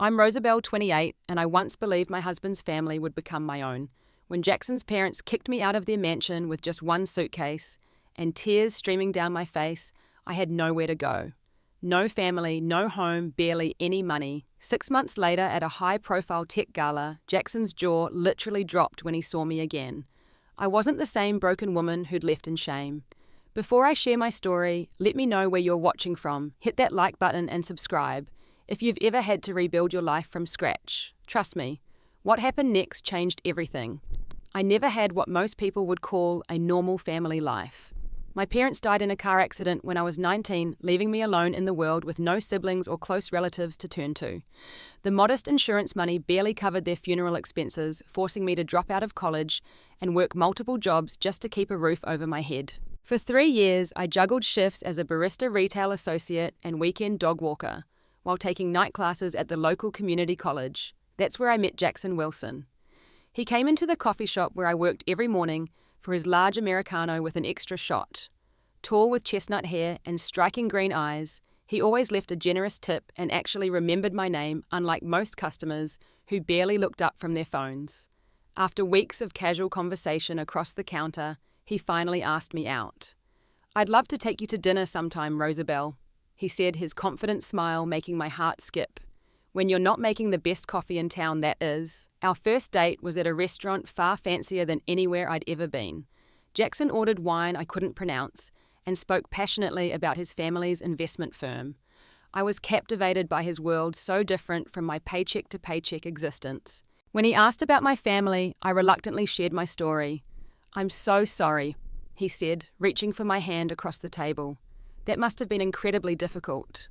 I'm Rosabelle, 28, and I once believed my husband's family would become my own. When Jackson's parents kicked me out of their mansion with just one suitcase and tears streaming down my face, I had nowhere to go. No family, no home, barely any money. 6 months later, at a high-profile tech gala, Jackson's jaw literally dropped when he saw me again. I wasn't the same broken woman who'd left in shame. Before I share my story, let me know where you're watching from. Hit that like button and subscribe. If you've ever had to rebuild your life from scratch, trust me, what happened next changed everything. I never had what most people would call a normal family life. My parents died in a car accident when I was 19, leaving me alone in the world with no siblings or close relatives to turn to. The modest insurance money barely covered their funeral expenses, forcing me to drop out of college and work multiple jobs just to keep a roof over my head. For 3 years, I juggled shifts as a barista retail associate and weekend dog walker, while taking night classes at the local community college. That's where I met Jackson Wilson. He came into the coffee shop where I worked every morning for his large Americano with an extra shot. Tall with chestnut hair and striking green eyes, he always left a generous tip and actually remembered my name, unlike most customers who barely looked up from their phones. After weeks of casual conversation across the counter, he finally asked me out. "I'd love to take you to dinner sometime, Rosabelle," he said, his confident smile making my heart skip. When you're not making the best coffee in town, that is. Our first date was at a restaurant far fancier than anywhere I'd ever been. Jackson ordered wine I couldn't pronounce and spoke passionately about his family's investment firm. I was captivated by his world, so different from my paycheck-to-paycheck existence. When he asked about my family, I reluctantly shared my story. "I'm so sorry," he said, reaching for my hand across the table. "That must have been incredibly difficult."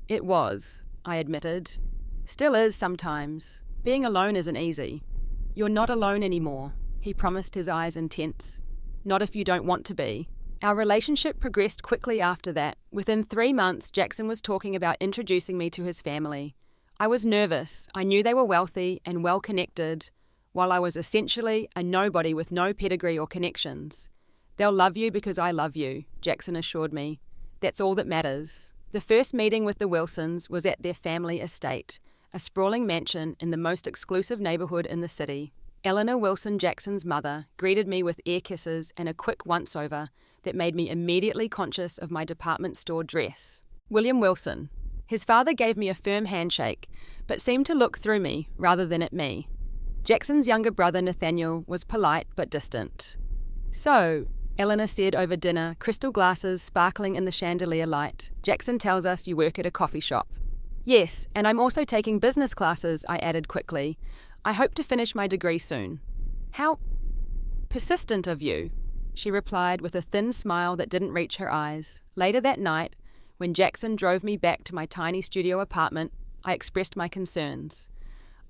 "It was," I admitted. "Still is sometimes. Being alone isn't easy." "You're not alone anymore," he promised, his eyes intense. "Not if you don't want to be." Our relationship progressed quickly after that. Within 3 months, Jackson was talking about introducing me to his family. I was nervous. I knew they were wealthy and well-connected, while I was essentially a nobody with no pedigree or connections. "They'll love you because I love you," Jackson assured me. "That's all that matters." The first meeting with the Wilsons was at their family estate, a sprawling mansion in the most exclusive neighborhood in the city. Eleanor Wilson, Jackson's mother, greeted me with air kisses and a quick once-over that made me immediately conscious of my department store dress. William Wilson. His father gave me a firm handshake, but seemed to look through me rather than at me. Jackson's younger brother, Nathaniel, was polite but distant. "So," Eleanor said over dinner, crystal glasses sparkling in the chandelier light, "Jackson tells us you work at a coffee shop." "Yes, and I'm also taking business classes," I added quickly. "I hope to finish my degree soon." "How persistent of you," she replied with a thin smile that didn't reach her eyes. Later that night, when Jackson drove me back to my tiny studio apartment, I expressed my concerns.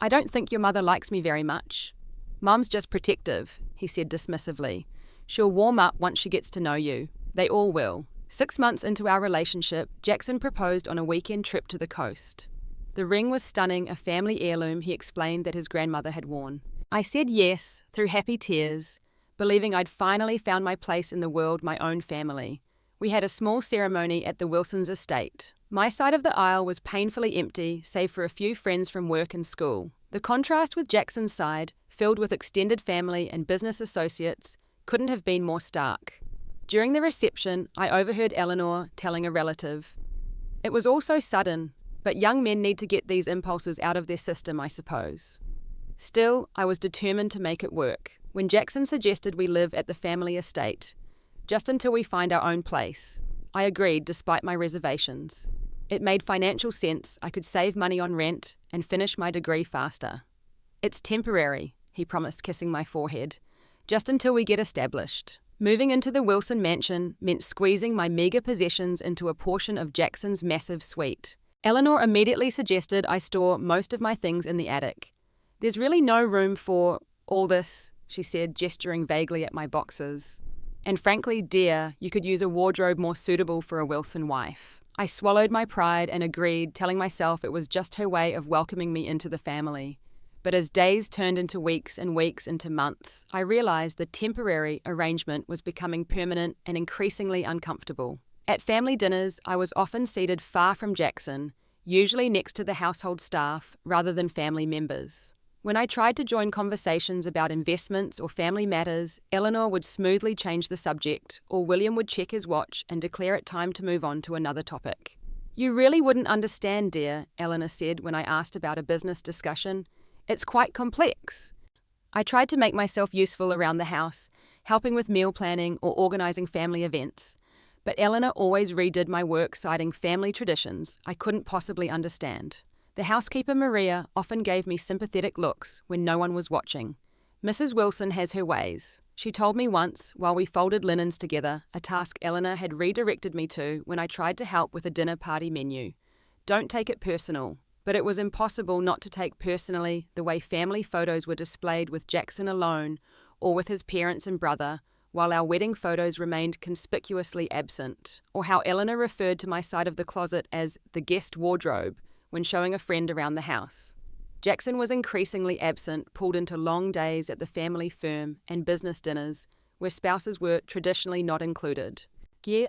"I don't think your mother likes me very much." "Mum's just protective," he said dismissively. "She'll warm up once she gets to know you. They all will." 6 months into our relationship, Jackson proposed on a weekend trip to the coast. The ring was stunning, a family heirloom he explained that his grandmother had worn. I said yes, through happy tears, believing I'd finally found my place in the world, my own family. We had a small ceremony at the Wilsons' estate. My side of the aisle was painfully empty, save for a few friends from work and school. The contrast with Jackson's side, filled with extended family and business associates, couldn't have been more stark. During the reception, I overheard Eleanor telling a relative, "It was all so sudden, but young men need to get these impulses out of their system, I suppose." Still, I was determined to make it work. When Jackson suggested we live at the family estate, just until we find our own place, I agreed despite my reservations. It made financial sense. I could save money on rent and finish my degree faster. "It's temporary," he promised, kissing my forehead, "just until we get established." Moving into the Wilson mansion meant squeezing my meager possessions into a portion of Jackson's massive suite. Eleanor immediately suggested I store most of my things in the attic. "There's really no room for all this," she said, gesturing vaguely at my boxes. "And frankly, dear, you could use a wardrobe more suitable for a Wilson wife." I swallowed my pride and agreed, telling myself it was just her way of welcoming me into the family. But as days turned into weeks and weeks into months, I realized the temporary arrangement was becoming permanent and increasingly uncomfortable. At family dinners, I was often seated far from Jackson, usually next to the household staff rather than family members. When I tried to join conversations about investments or family matters, Eleanor would smoothly change the subject, or William would check his watch and declare it time to move on to another topic. "You really wouldn't understand, dear," Eleanor said when I asked about a business discussion. "It's quite complex." I tried to make myself useful around the house, helping with meal planning or organising family events. But Eleanor always redid my work citing family traditions I couldn't possibly understand. The housekeeper Maria often gave me sympathetic looks when no one was watching. "Mrs. Wilson has her ways," she told me once while we folded linens together, a task Eleanor had redirected me to when I tried to help with a dinner party menu. Don't take it personal, but it was impossible not to take personally the way family photos were displayed with Jackson alone or with his parents and brother, while our wedding photos remained conspicuously absent, or how Eleanor referred to my side of the closet as the guest wardrobe when showing a friend around the house. Jackson was increasingly absent, pulled into long days at the family firm and business dinners, where spouses were traditionally not included. When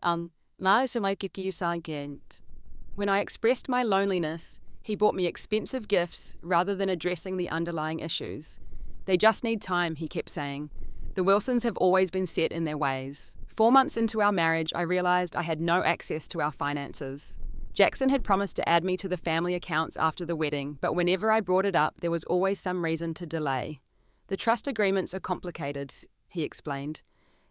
I expressed my loneliness, he bought me expensive gifts rather than addressing the underlying issues. "They just need time," he kept saying. "The Wilsons have always been set in their ways." 4 months into our marriage, I realised I had no access to our finances. Jackson had promised to add me to the family accounts after the wedding, but whenever I brought it up, there was always some reason to delay. "The trust agreements are complicated," he explained.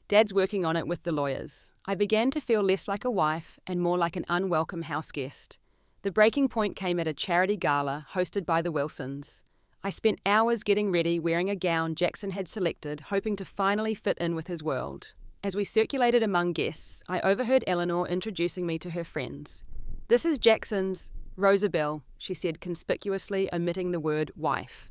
"Dad's working on it with the lawyers." I began to feel less like a wife and more like an unwelcome houseguest. The breaking point came at a charity gala hosted by the Wilsons. I spent hours getting ready, wearing a gown Jackson had selected, hoping to finally fit in with his world. As we circulated among guests, I overheard Eleanor introducing me to her friends. "This is Jackson's Rosabelle," she said, conspicuously omitting the word wife.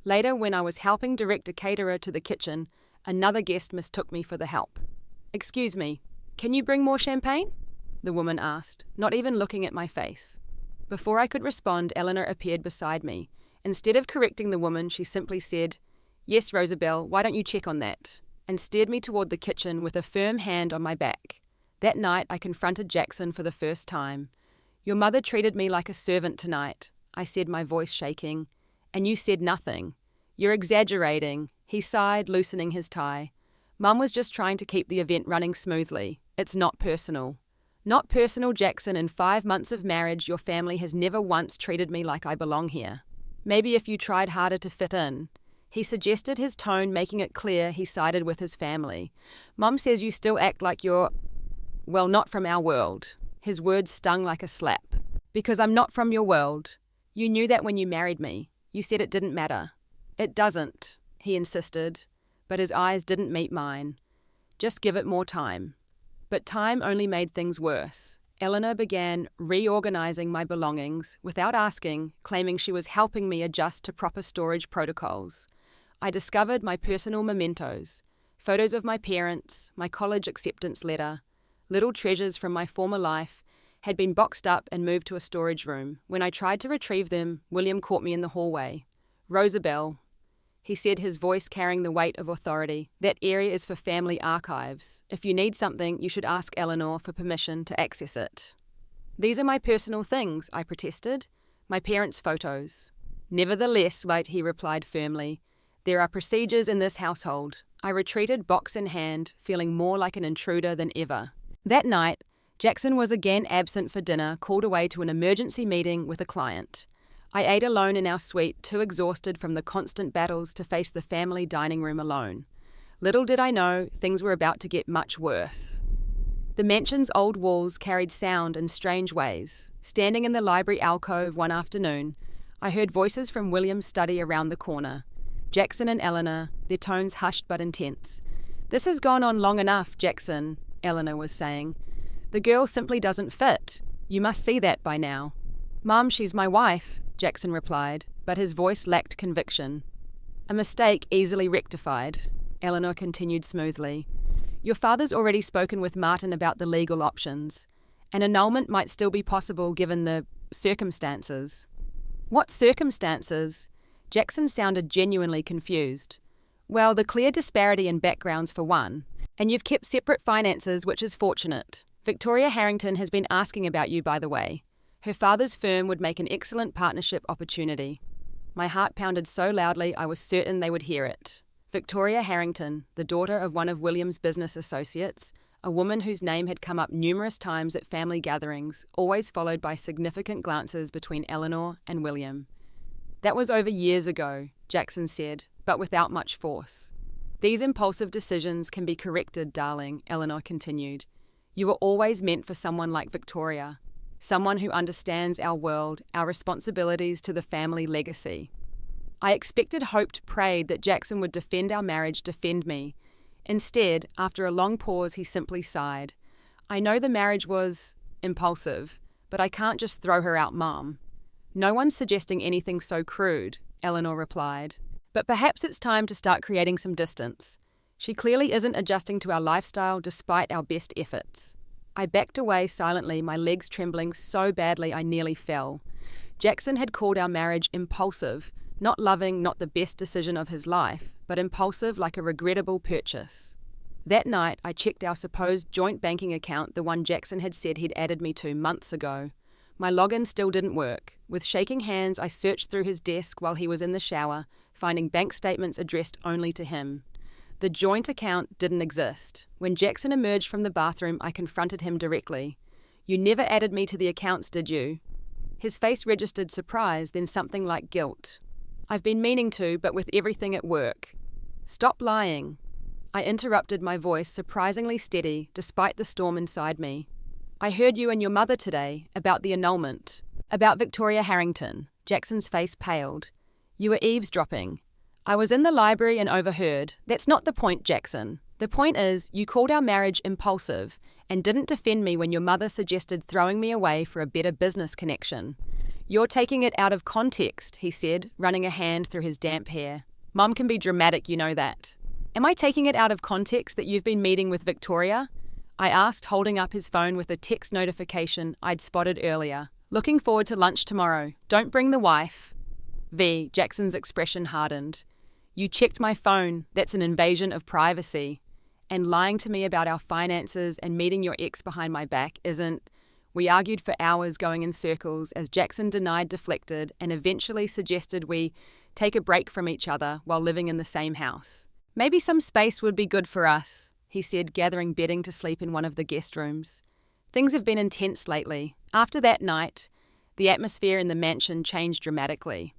Later, when I was helping direct a caterer to the kitchen, another guest mistook me for the help. "Excuse me, can you bring more champagne?" the woman asked, not even looking at my face. Before I could respond, Eleanor appeared beside me. Instead of correcting the woman, she simply said, "Yes, Rosabelle, why don't you check on that?" and steered me toward the kitchen with a firm hand on my back. That night, I confronted Jackson for the first time. "Your mother treated me like a servant tonight," I said, my voice shaking. "And you said nothing. You're exaggerating," he sighed, loosening his tie. "Mum was just trying to keep the event running smoothly. It's not personal." "Not personal, Jackson. In 5 months of marriage, your family has never once treated me like I belong here. Maybe if you tried harder to fit in." He suggested, his tone making it clear he sided with his family. "Mum says you still act like you're, well, not from our world." His words stung like a slap. "Because I'm not from your world. You knew that when you married me. You said it didn't matter." "It doesn't," he insisted, but his eyes didn't meet mine. "Just give it more time." But time only made things worse. Eleanor began reorganizing my belongings without asking, claiming she was helping me adjust to proper storage protocols. I discovered my personal mementos, photos of my parents, my college acceptance letter, little treasures from my former life, had been boxed up and moved to a storage room. When I tried to retrieve them, William caught me in the hallway. "Rosabelle," he said, his voice carrying the weight of authority, "that area is for family archives. If you need something, you should ask Eleanor for permission to access it." "These are my personal things," I protested. "My parents' photos." "Nevertheless," he replied firmly, "there are procedures in this household." I retreated, box in hand, feeling more like an intruder than ever. That night, Jackson was again absent for dinner, called away to an emergency meeting with a client. I ate alone in our suite, too exhausted from the constant battles to face the family dining room alone. Little did I know, things were about to get much worse. The mansion's old walls carried sound in strange ways. Standing in the library alcove one afternoon, I heard voices from William's study around the corner. Jackson and Eleanor, their tones hushed but intense. "This has gone on long enough, Jackson," Eleanor was saying. "The girl simply doesn't fit. You must see that by now." "Mum, she's my wife," Jackson replied, but his voice lacked conviction. "A mistake easily rectified," Eleanor continued smoothly. "Your father's already spoken with Martin about the legal options. An annulment might still be possible given the circumstances." "What circumstances?" Jackson sounded genuinely confused. "Well, the clear disparity in backgrounds for one. And you've kept separate finances, which is fortunate. Victoria Harrington has been asking about you, by the way. Her father's firm would make an excellent partnership opportunity. My heart pounded so loudly I was certain they would hear it. Victoria Harrington, the daughter of one of William's business associates, a woman whose name had come up numerous times at family gatherings, always followed by significant glances between Eleanor and William. That was over years ago, Jackson said, but without much force. These impulsive decisions can be corrected, darling, Eleanor continued. You were always meant for someone like Victoria, someone who understands our world, our responsibilities to the family legacy. I expected, hoped, prayed that Jackson would defend our marriage, defend me. Instead, after a long pause, he simply sighed. I know the marriage was impulsive, but I can't just throw her out, Mom. No one's suggesting anything so crude, Eleanor replied. But perhaps it's time to start creating some distance. She clearly isn't adjusting to our lifestyle despite our best efforts. I backed away silently, my legs trembling so badly I nearly fell. Jackson had called our marriage impulsive, not loving, not the best decision of his life, but impulsive like a regrettable purchase. That night, I checked our supposed joint banking account, the one Jackson had said he'd added me to months ago. My login still didn't work. With shaking hands, I searched through his desk while he was in the shower, finding bank statements addressed only to him. The joint account didn't exist. When Jackson emerged from the bathroom, I confronted him directly. You never added me to the accounts, did you? His face registered surprise, then something like guilt. I've been meaning to, but with everything at work. Stop lying. I interrupted, my voice surprisingly steady, despite the storm inside me. I heard you and your mother today about the annulment. About Victoria Harrington. Jackson's face paled. You were eavesdropping. I was in the library and overheard. That's not the point, Jackson. The point is, you called our marriage impulsive and didn't defend me when your mother suggested throwing me away for a better business connection. You're taking it out of context, he said, running a hand through his damp hair. Mum can be dramatic, you know that. Am I taking it out of context that you've been meeting with Victoria? I asked, holding up his phone with a text notification I'd spotted earlier. Looking forward to lunch tomorrow. Don't bring the wife. V. Jackson's expression hardened. You checked my phone. That's an invasion of privacy. And lying to me about our finances and meeting your ex behind my back isn't. We argued for hours, going in circles, as Jackson denied, deflected, and eventually suggested we take a break from each other while living in the same house. Maybe some space would be good for us, he said, gathering bedding to sleep in one of the guest rooms. Things have been intense lately. After that night, the atmosphere in the mansion changed dramatically.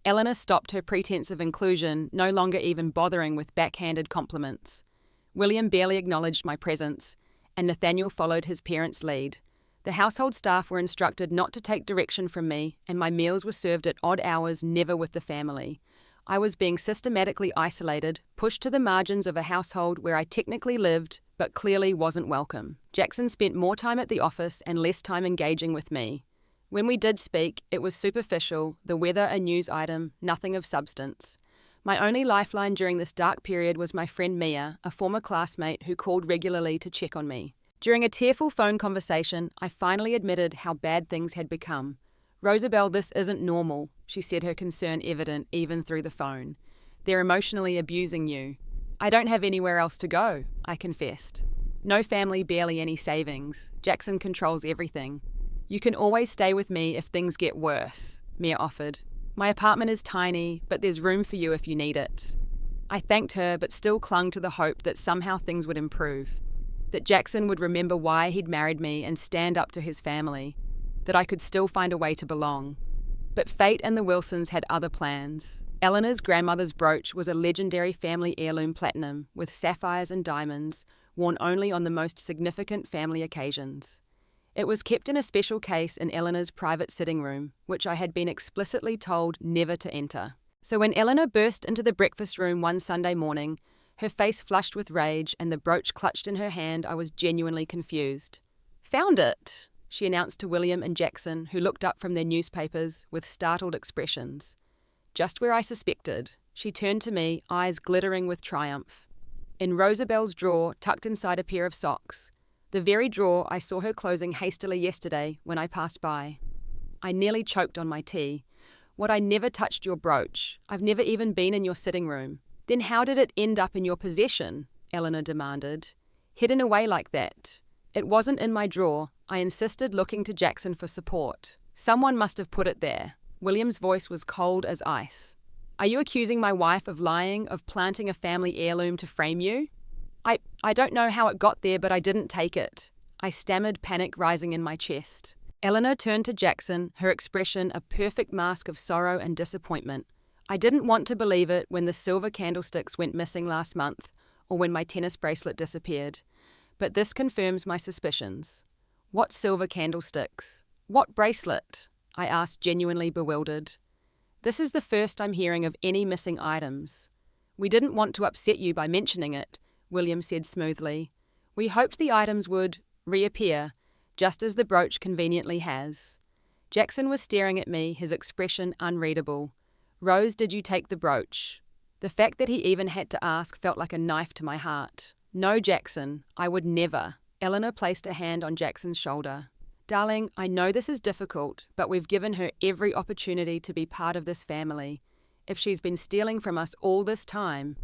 Eleanor stopped her pretense of inclusion, no longer even bothering with backhanded compliments. William barely acknowledged my presence, and Nathaniel followed his parents' lead. The household staff were instructed not to take direction from me, and my meals were served at odd hours, never with the family. I was being systematically isolated, pushed to the margins of a household where I technically lived, but clearly wasn't welcome. Jackson spent more time at the office and less time engaging with me. When we did speak, it was superficial, the weather a news item, nothing of substance. My only lifeline during this dark period was my friend Mia, a former classmate who called regularly to check on me. During a tearful phone conversation, I finally admitted how bad things had become. Rosabelle, this isn't normal, she said, her concern evident even through the phone. They're emotionally abusing you. I don't have anywhere else to go, I confessed. No family, barely any savings. Jackson controls everything. You can always stay with me if things get worse, Mia offered. My apartment is tiny, but there's room for you if you need it. I thanked her, but still clung to the hope that somehow things would improve. That Jackson would remember why he'd married me and stand up to his family. That I could still find a way to belong. But fate and the Wilsons had other plans. Eleanor's grandmother's brooch was a legendary family heirloom platinum with sapphires and diamonds, worn only on the most significant family occasions. It was kept in a special case in Eleanor's private sitting room, which I had been explicitly told never to enter. So when Eleanor burst into the breakfast room one Sunday morning, her face flushed with rage and the brooch clutched in her hand, I was genuinely confused. Found it, she announced to William and Jackson, who looked up from their newspapers with startled expressions. Just where I suspected, she turned to me, eyes glittering with triumph. In Rosabelle's drawer, tucked inside a pair of socks. The very drawer I saw her closing hastily yesterday when I passed by. I nearly choked on my tea. What, I never touched your brooch. I've never even been in your sitting room. Then how did it end up in your possession? Eleanor demanded. Hidden away like that. It wasn't in my drawer. I insisted, looking to Jackson for support. Someone must have put it there. William's voice was cold as ice. Are you accusing my wife of lying, of planting a family heirloom to frame you? I don't know how it got there, but I didn't take it. I stammered, panic rising in my chest. Eleanor turned to Jackson, her expression a perfect mask of sorrow and disappointment. I didn't want to believe it when the silver candlesticks went missing last month, or when my tennis bracelet disappeared. But this confirms my suspicions. What silver candlesticks? What bracelet? I asked, genuinely bewildered. This is the first I'm hearing of any missing items. We didn't want to upset you by mentioning it, William said smoothly. We hoped the items would reappear, just as the brooch conveniently has. Jackson was staring at me, his expression unreadable. Rose, did you take the brooch? The fact that he even had to ask felt like a knife to my heart. No, Jackson, I would never. Eleanor placed a hand on Jackson's shoulder. Darling, I know this is difficult, but we've given her every opportunity to be part of this family. If she's been stealing from us all this time...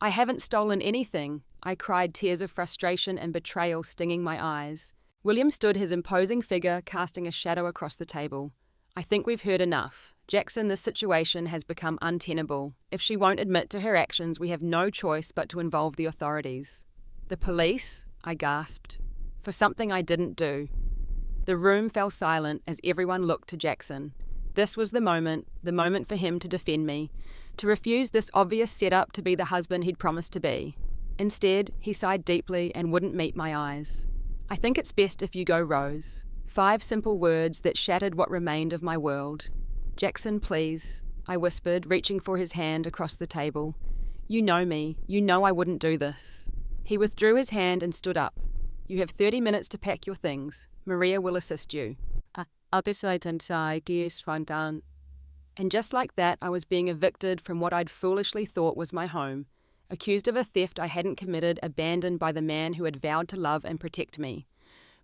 I haven't stolen anything, I cried, tears of frustration and betrayal stinging my eyes. William stood, his imposing figure casting a shadow across the table. I think we've heard enough. Jackson, this situation has become untenable. If she won't admit to her actions, we have no choice but to involve the authorities. The police? I gasped. For something I didn't do. The room fell silent as everyone looked to Jackson. This was the moment for him to defend me, to refuse this obvious setup to be the husband he'd promised to be. Instead, he sighed deeply and wouldn't meet my eyes. I think it's best if you go, Rose. 5 simple words that shattered what remained of my world. Jackson, please, I whispered, reaching for his hand across the table. You know me. You know I wouldn't do this. He withdrew his hand and stood up. You have 30 minutes to pack your things. Maria will assist you. And just like that, I was being evicted from what I'd foolishly thought was my home, accused of a theft I hadn't committed, abandoned by the man who had vowed to love and protect me.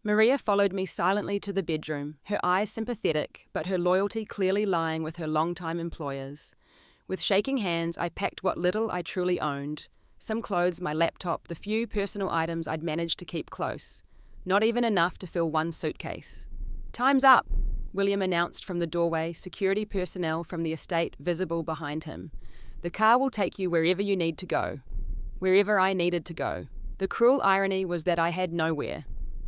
Maria followed me silently to the bedroom, her eyes sympathetic, but her loyalty clearly lying with her long-time employers. With shaking hands, I packed what little I truly owned. Some clothes, my laptop, the few personal items I'd managed to keep close. Not even enough to fill one suitcase. Time's up, William announced from the doorway, security personnel from the estate visible behind him. The car will take you wherever you need to go. Wherever I needed to go. The cruel irony was that I had nowhere.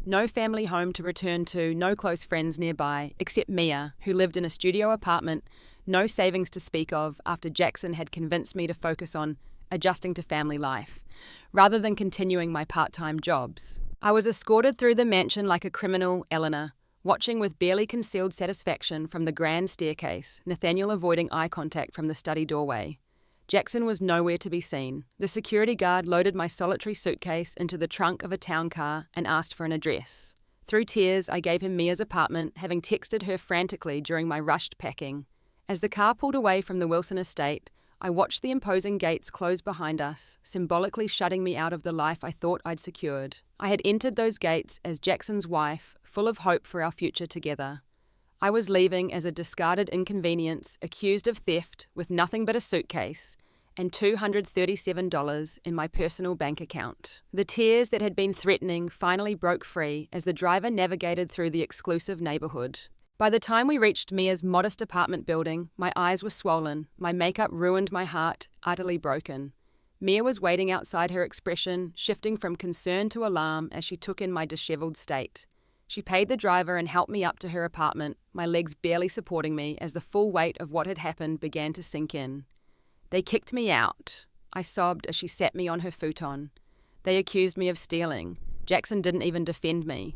No family home to return to, no close friends nearby, except Mia, who lived in a studio apartment, no savings to speak of after Jackson had convinced me to focus on adjusting to family life, rather than continuing my part-time jobs. I was escorted through the mansion like a criminal, Eleanor, watching with barely concealed satisfaction from the grand staircase, Nathaniel avoiding eye contact from the study doorway. Jackson was nowhere to be seen. The security guard loaded my solitary suitcase into the trunk of a town car and asked for an address. Through tears, I gave him Mia's apartment, having texted her frantically during my rushed packing. As the car pulled away from the Wilson estate, I watched the imposing gates close behind us, symbolically shutting me out of the life I thought I'd secured. I had entered those gates as Jackson's wife, full of hope for our future together. I was leaving as a discarded inconvenience, accused of theft, with nothing but a suitcase, and $237 in my personal bank account. The tears that had been threatening finally broke free as the driver navigated through the exclusive neighborhood. By the time we reached Mia's modest apartment building, my eyes were swollen, my makeup ruined, my heart utterly broken. Mia was waiting outside, her expression shifting from concern to alarm as she took in my disheveled state. She paid the driver and helped me up to her apartment, my legs barely supporting me as the full weight of what had happened began to sink in. They kicked me out, I sobbed as she sat me on her futon. They accused me of stealing. Jackson didn't even defend me.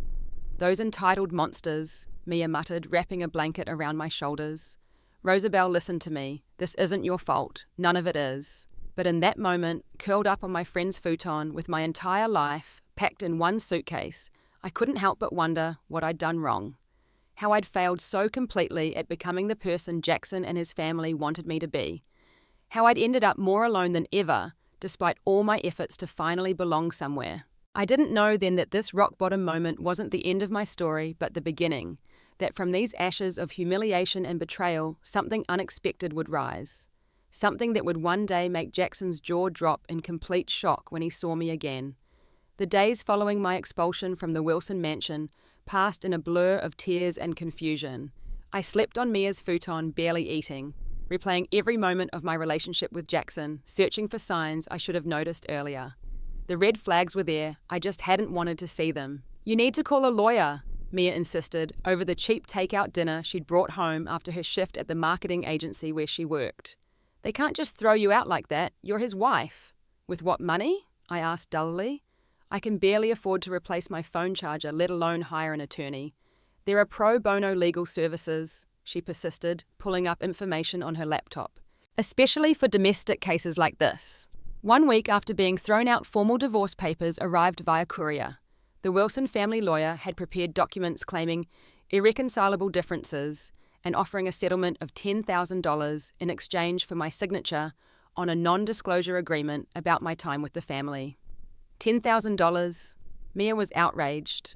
Those entitled monsters, Mia muttered, wrapping a blanket around my shoulders. Rosabelle, listen to me. This isn't your fault. None of it is. But in that moment, curled up on my friend's futon with my entire life packed in one suitcase, I couldn't help but wonder what I'd done wrong. How I'd failed so completely at becoming the person Jackson and his family wanted me to be. How I'd ended up more alone than ever, despite all my efforts to finally belong somewhere. I didn't know then that this rock-bottom moment wasn't the end of my story, but the beginning. That from these ashes of humiliation and betrayal, something unexpected would rise. Something that would one day make Jackson's jaw drop in complete shock when he saw me again. The days following my expulsion from the Wilson mansion passed in a blur of tears and confusion. I slept on Mia's futon, barely eating, replaying every moment of my relationship with Jackson, searching for signs I should have noticed earlier. The red flags were there, I just hadn't wanted to see them. "You need to call a lawyer," Mia insisted, over the cheap takeout dinner she'd brought home after her shift at the marketing agency where she worked. "They can't just throw you out like that. You're his wife." "With what money?" I asked dully. "I can barely afford to replace my phone charger, let alone hire an attorney." "There are pro bono legal services," she persisted, pulling up information on her laptop. "Especially for domestic cases like this." 1 week after being thrown out, formal divorce papers arrived via courier. The Wilson family lawyer had prepared documents claiming irreconcilable differences and offering a settlement of $10,000 in exchange for my signature on a non-disclosure agreement about my time with the family. $10,000? Mia was outraged.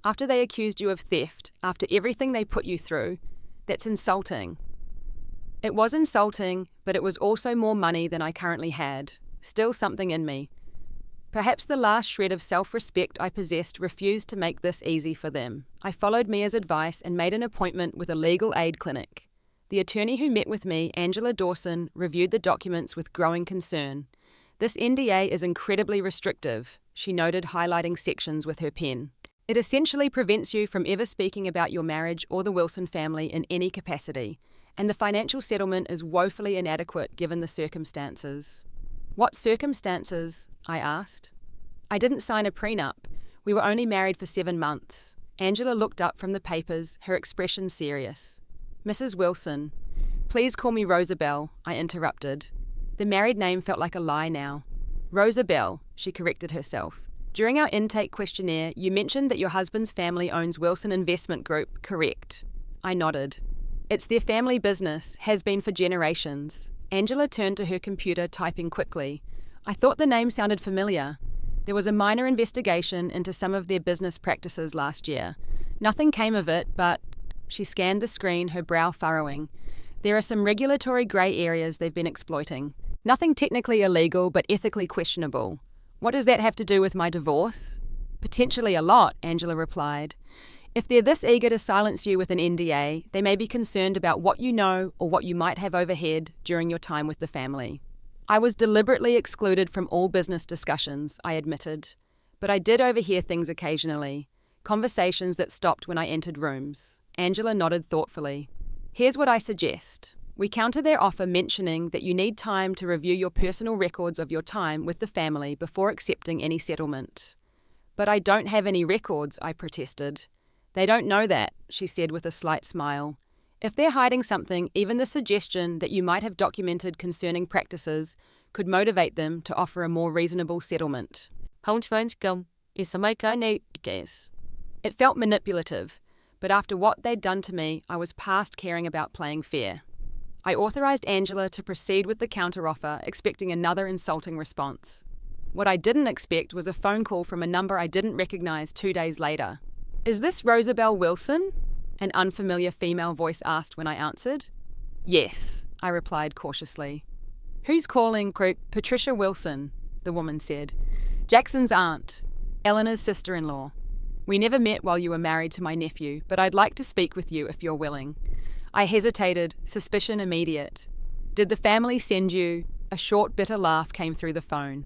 After they accused you of theft, after everything they put you through, that's insulting. It was insulting, but it was also more money than I currently had. Still something in me. Perhaps the last shred of self-respect I possessed refused to make this easy for them. I followed Mia's advice and made an appointment with a legal aid clinic. The attorney who met with me, Angela Dawson, reviewed the documents with growing concern. "This NDA is incredibly restrictive," she noted, highlighting sections with her pen. "It essentially prevents you from ever speaking about your marriage or the Wilson family in any capacity, and the financial settlement is woefully inadequate given the circumstances." "What circumstances?" I asked. "I didn't sign a prenup. We were only married for 7 months. Angela looked up from the papers, her expression serious. "Mrs. Wilson." "Please call me Rosabelle," I interrupted. The married name felt like a lie now. "Rosabelle," she corrected herself. "During our intake questionnaire, you mentioned that your husband's family owns Wilson Investment Group, correct?" I nodded. "It's their family business, has been for generations." Angela turned to her computer, typing quickly. "I thought the name sounded familiar. There was a minor investigation into some of their business practices last year. Nothing came of it, but..." She scanned the screen, her brow furrowing. "There are some regulatory grey areas they've been exploiting. Nothing technically illegal, but ethically questionable. What does that have to do with my divorce?" "Potentially a lot," Angela replied. "If they're this eager to silence you with an NDA, they may be concerned about what you know or what you might have overheard during your time with the family." "I was deliberately excluded from all business discussions," I admitted. "But I did overhear things occasionally. Conversations that stopped when I entered rooms." Angela nodded thoughtfully. "Here's what I suggest. We counter their offer mentioning that you need time to review your personal records of your time with the family before accepting any settlement." "But I don't have any records," I protested. "They don't know that," she said with a slight smile. "If they're hiding something, even the suggestion that you might have documented concerning practices could motivate them to offer a more reasonable settlement." It felt manipulative, but after what they'd done to me, I was past caring about playing fair. I authorized Angela to proceed with the counteroffer, expecting another insulting response. What I didn't expect was a phone call from a number I didn't recognize 2 days later. "Is this Rosabelle Wilson?" an unfamiliar female voice asked when I answered. "Yes," I replied cautiously. "Who's calling?" "Patricia Wilson," the woman said. "Jackson's aunt, Eleanor's sister-in-law. We never met while you were married to my nephew, but I'd like to speak with you if you're willing." I hesitated, suspicion immediate. "Did the family send you?" A short, bitter laugh came through the phone.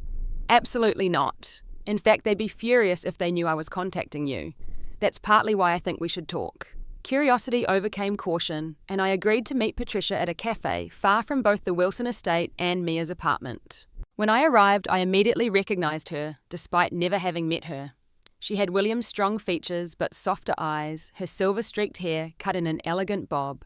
"Absolutely not. In fact, they'd be furious if they knew I was contacting you. That's partly why I think we should talk." Curiosity overcame caution, and I agreed to meet Patricia at a cafe far from both the Wilson estate and Mia's apartment. When I arrived, I immediately recognized her, despite never having met her. She had William's strong features but softer eyes, her silver-streaked hair cut in an elegant bob.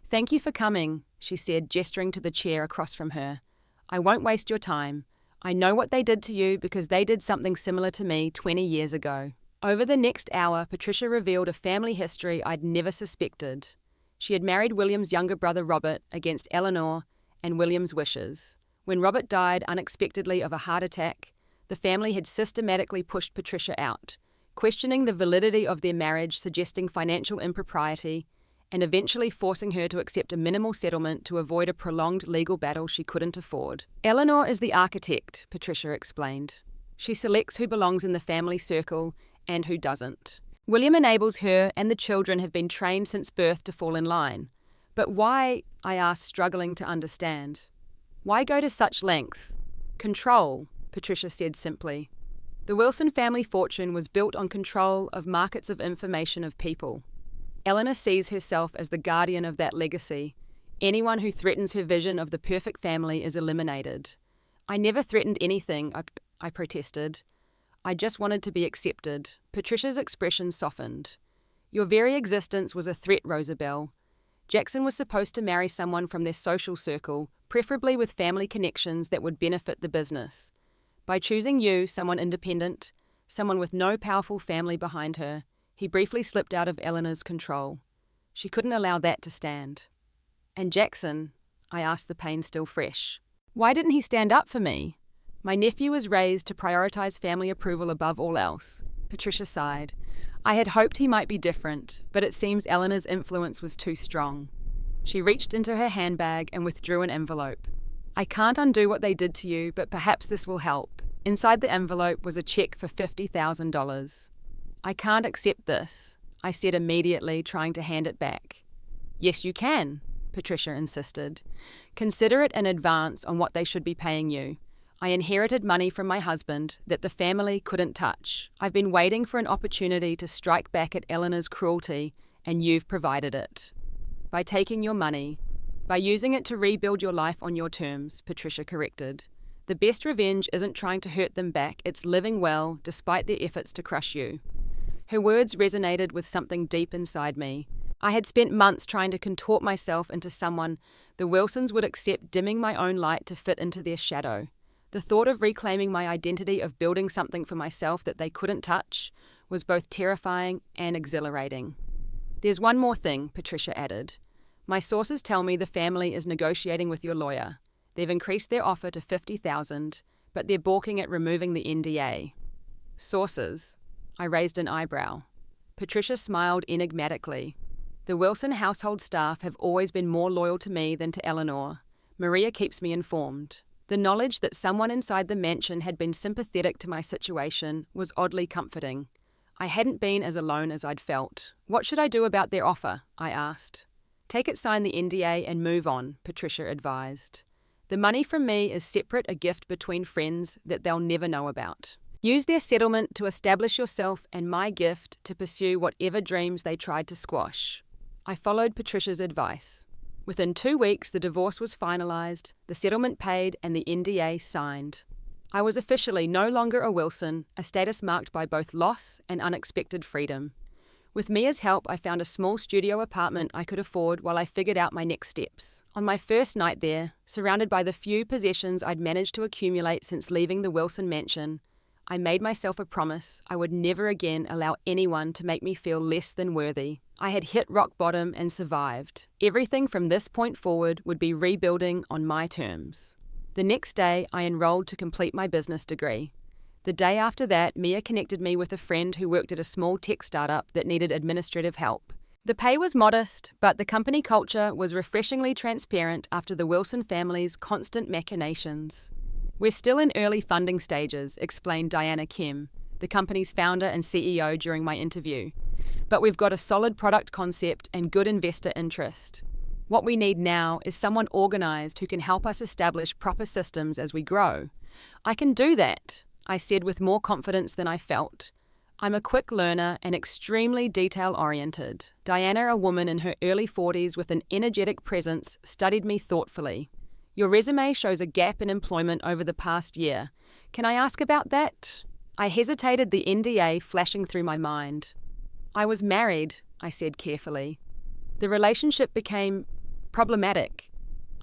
"Thank you for coming," she said, gesturing to the chair across from her. "I won't waste your time. I know what they did to you because they did something similar to me 20 years ago." Over the next hour, Patricia revealed a family history I'd never suspected. She had married William's younger brother Robert against Eleanor and William's wishes. When Robert died unexpectedly of a heart attack, the family had systematically pushed Patricia out, questioning the validity of their marriage, suggesting financial impropriety, and eventually forcing her to accept a minimal settlement to avoid a prolonged legal battle she couldn't afford. "Eleanor is the architect," Patricia explained. She selects who belongs in the family circle and who doesn't. William enables her, and the children have been trained since birth to fall in line. But why, I asked, struggling to understand. Why go to such lengths? Control, Patricia said simply. The Wilson family fortune was built on control of markets of information of people. Eleanor sees herself as the guardian of that legacy. Anyone who threatens her vision of the perfect family is eliminated. I never threatened anything, I protested. I just wanted to be accepted. Patricia's expression softened. Your very existence was a threat, Rosabelle. Jackson was supposed to marry someone from their social circle, preferably with family connections that would benefit the business. By choosing you, someone independent, someone with no powerful family behind her, he briefly slipped out of Eleanor's control. She couldn't allow that to stand. And Jackson, I asked, the pain still fresh. Why didn't he stand up for me? My nephew was raised to prioritize family approval above all else. Patricia sighed. I had hoped he might be different, but it seems Eleanor's influence was too strong. She reached into her handbag and withdrew an envelope. I can't undo what they did to you, but perhaps this will help. Inside the envelope was a check for $50,000. I can't accept this, I said immediately, trying to hand it back. Yes, you can, Patricia insisted. Consider it an advance on what they should be paying you. I inherited money from my husband that the family couldn't touch. I've been waiting for an opportunity to strike back at Eleanor's cruelty, and you've provided it. By taking your money, by using it to rebuild your life on your terms, Patricia corrected. The best revenge isn't trying to hurt them back, it's living well despite their efforts to crush you. Her words resonated with something deep inside me. I had spent months trying to contort myself into someone the Wilsons would accept, dimming my own light to fit into their shadow. The thought of reclaiming my identity, of building something for myself that they couldn't touch, was both terrifying and exhilarating. There's one more thing, Patricia added. My sources tell me the family is negotiating with your lawyer. They've increased their offer to $50,000, but they're balking at removing the NDA. Sources? I raised an eyebrow. Patricia smiled enigmatically. The Wilson household staff have always been more loyal to me than to Eleanor. Maria keeps me informed. The knowledge that someone inside the mansion had been sympathetic to my situation was oddly comforting. I hadn't been as alone as I'd felt. What should I do about their offer? I asked. Take it, sign the NDA and move on, Patricia advised. The money from me is separate, a gift between friends that they'll never know about. Use their settlement to establish yourself and my gift to pursue whatever dreams they tried to squash. I followed Patricia's advice. Within 2 weeks, the divorce was finalized, the settlement paid, and the NDA signed. I was officially no longer a Wilson, a status marked by both loss and unexpected freedom. With Mia's help, I found a small studio apartment I could afford while I figured out my next steps. On my first night there, surrounded by the few possessions I'd managed to accumulate since leaving the Wilson mansion, I made myself a promise I would never again allow anyone to make me feel less than worthy. I had hit rock bottom and survived. Everything from this point forward would be rebuilding on my terms. The next day, I enrolled to complete my business degree. The day after that, Mia connected me with a friend who worked at a small tech startup that needed administrative help. The pay was modest, but the company culture was refreshingly transparent after the Wilson family's constant machinations. We're still in early funding stages, explained Diana Kim, the company's founder and CEO, during my interview. But we've got a solid product concept and good investor interest. What we need now is someone organized who can help us establish proper systems as we grow. I can do that, I said with more confidence than I felt. I'm a quick learner and extremely detail-oriented. Diana, a woman in her early 40s with an energetic presence, studied me thoughtfully. Your resume shows a gap in employment over the past year. Can I ask about that? I hesitated, the NDA flashing through my mind. I was married, I said carefully. The relationship became problematic.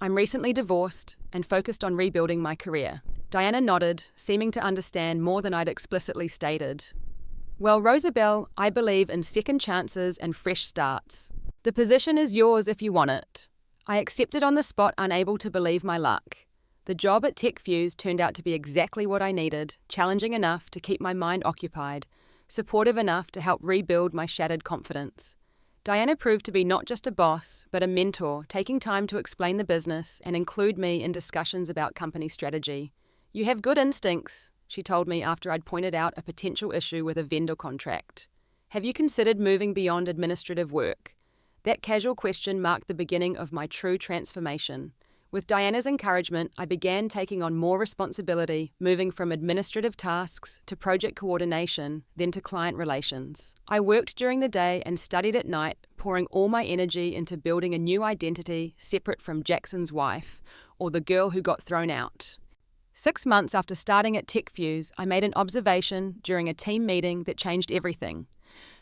I'm recently divorced and focused on rebuilding my career. Diana nodded, seeming to understand more than I'd explicitly stated. Well, Rosabelle, I believe in second chances and fresh starts. The position is yours if you want it. I accepted on the spot, unable to believe my luck. The job at TechFuse turned out to be exactly what I needed, challenging enough to keep my mind occupied, supportive enough to help rebuild my shattered confidence. Diana proved to be not just a boss, but a mentor, taking time to explain the business and include me in discussions about company strategy. You have good instincts, she told me after I'd pointed out a potential issue with a vendor contract. Have you considered moving beyond administrative work? That casual question marked the beginning of my true transformation. With Diana's encouragement, I began taking on more responsibility, moving from administrative tasks to project coordination, then to client relations. I worked during the day and studied at night, pouring all my energy into building a new identity separate from Jackson's wife, or the girl who got thrown out. 6 months after starting at TechFuse, I made an observation during a team meeting that changed everything.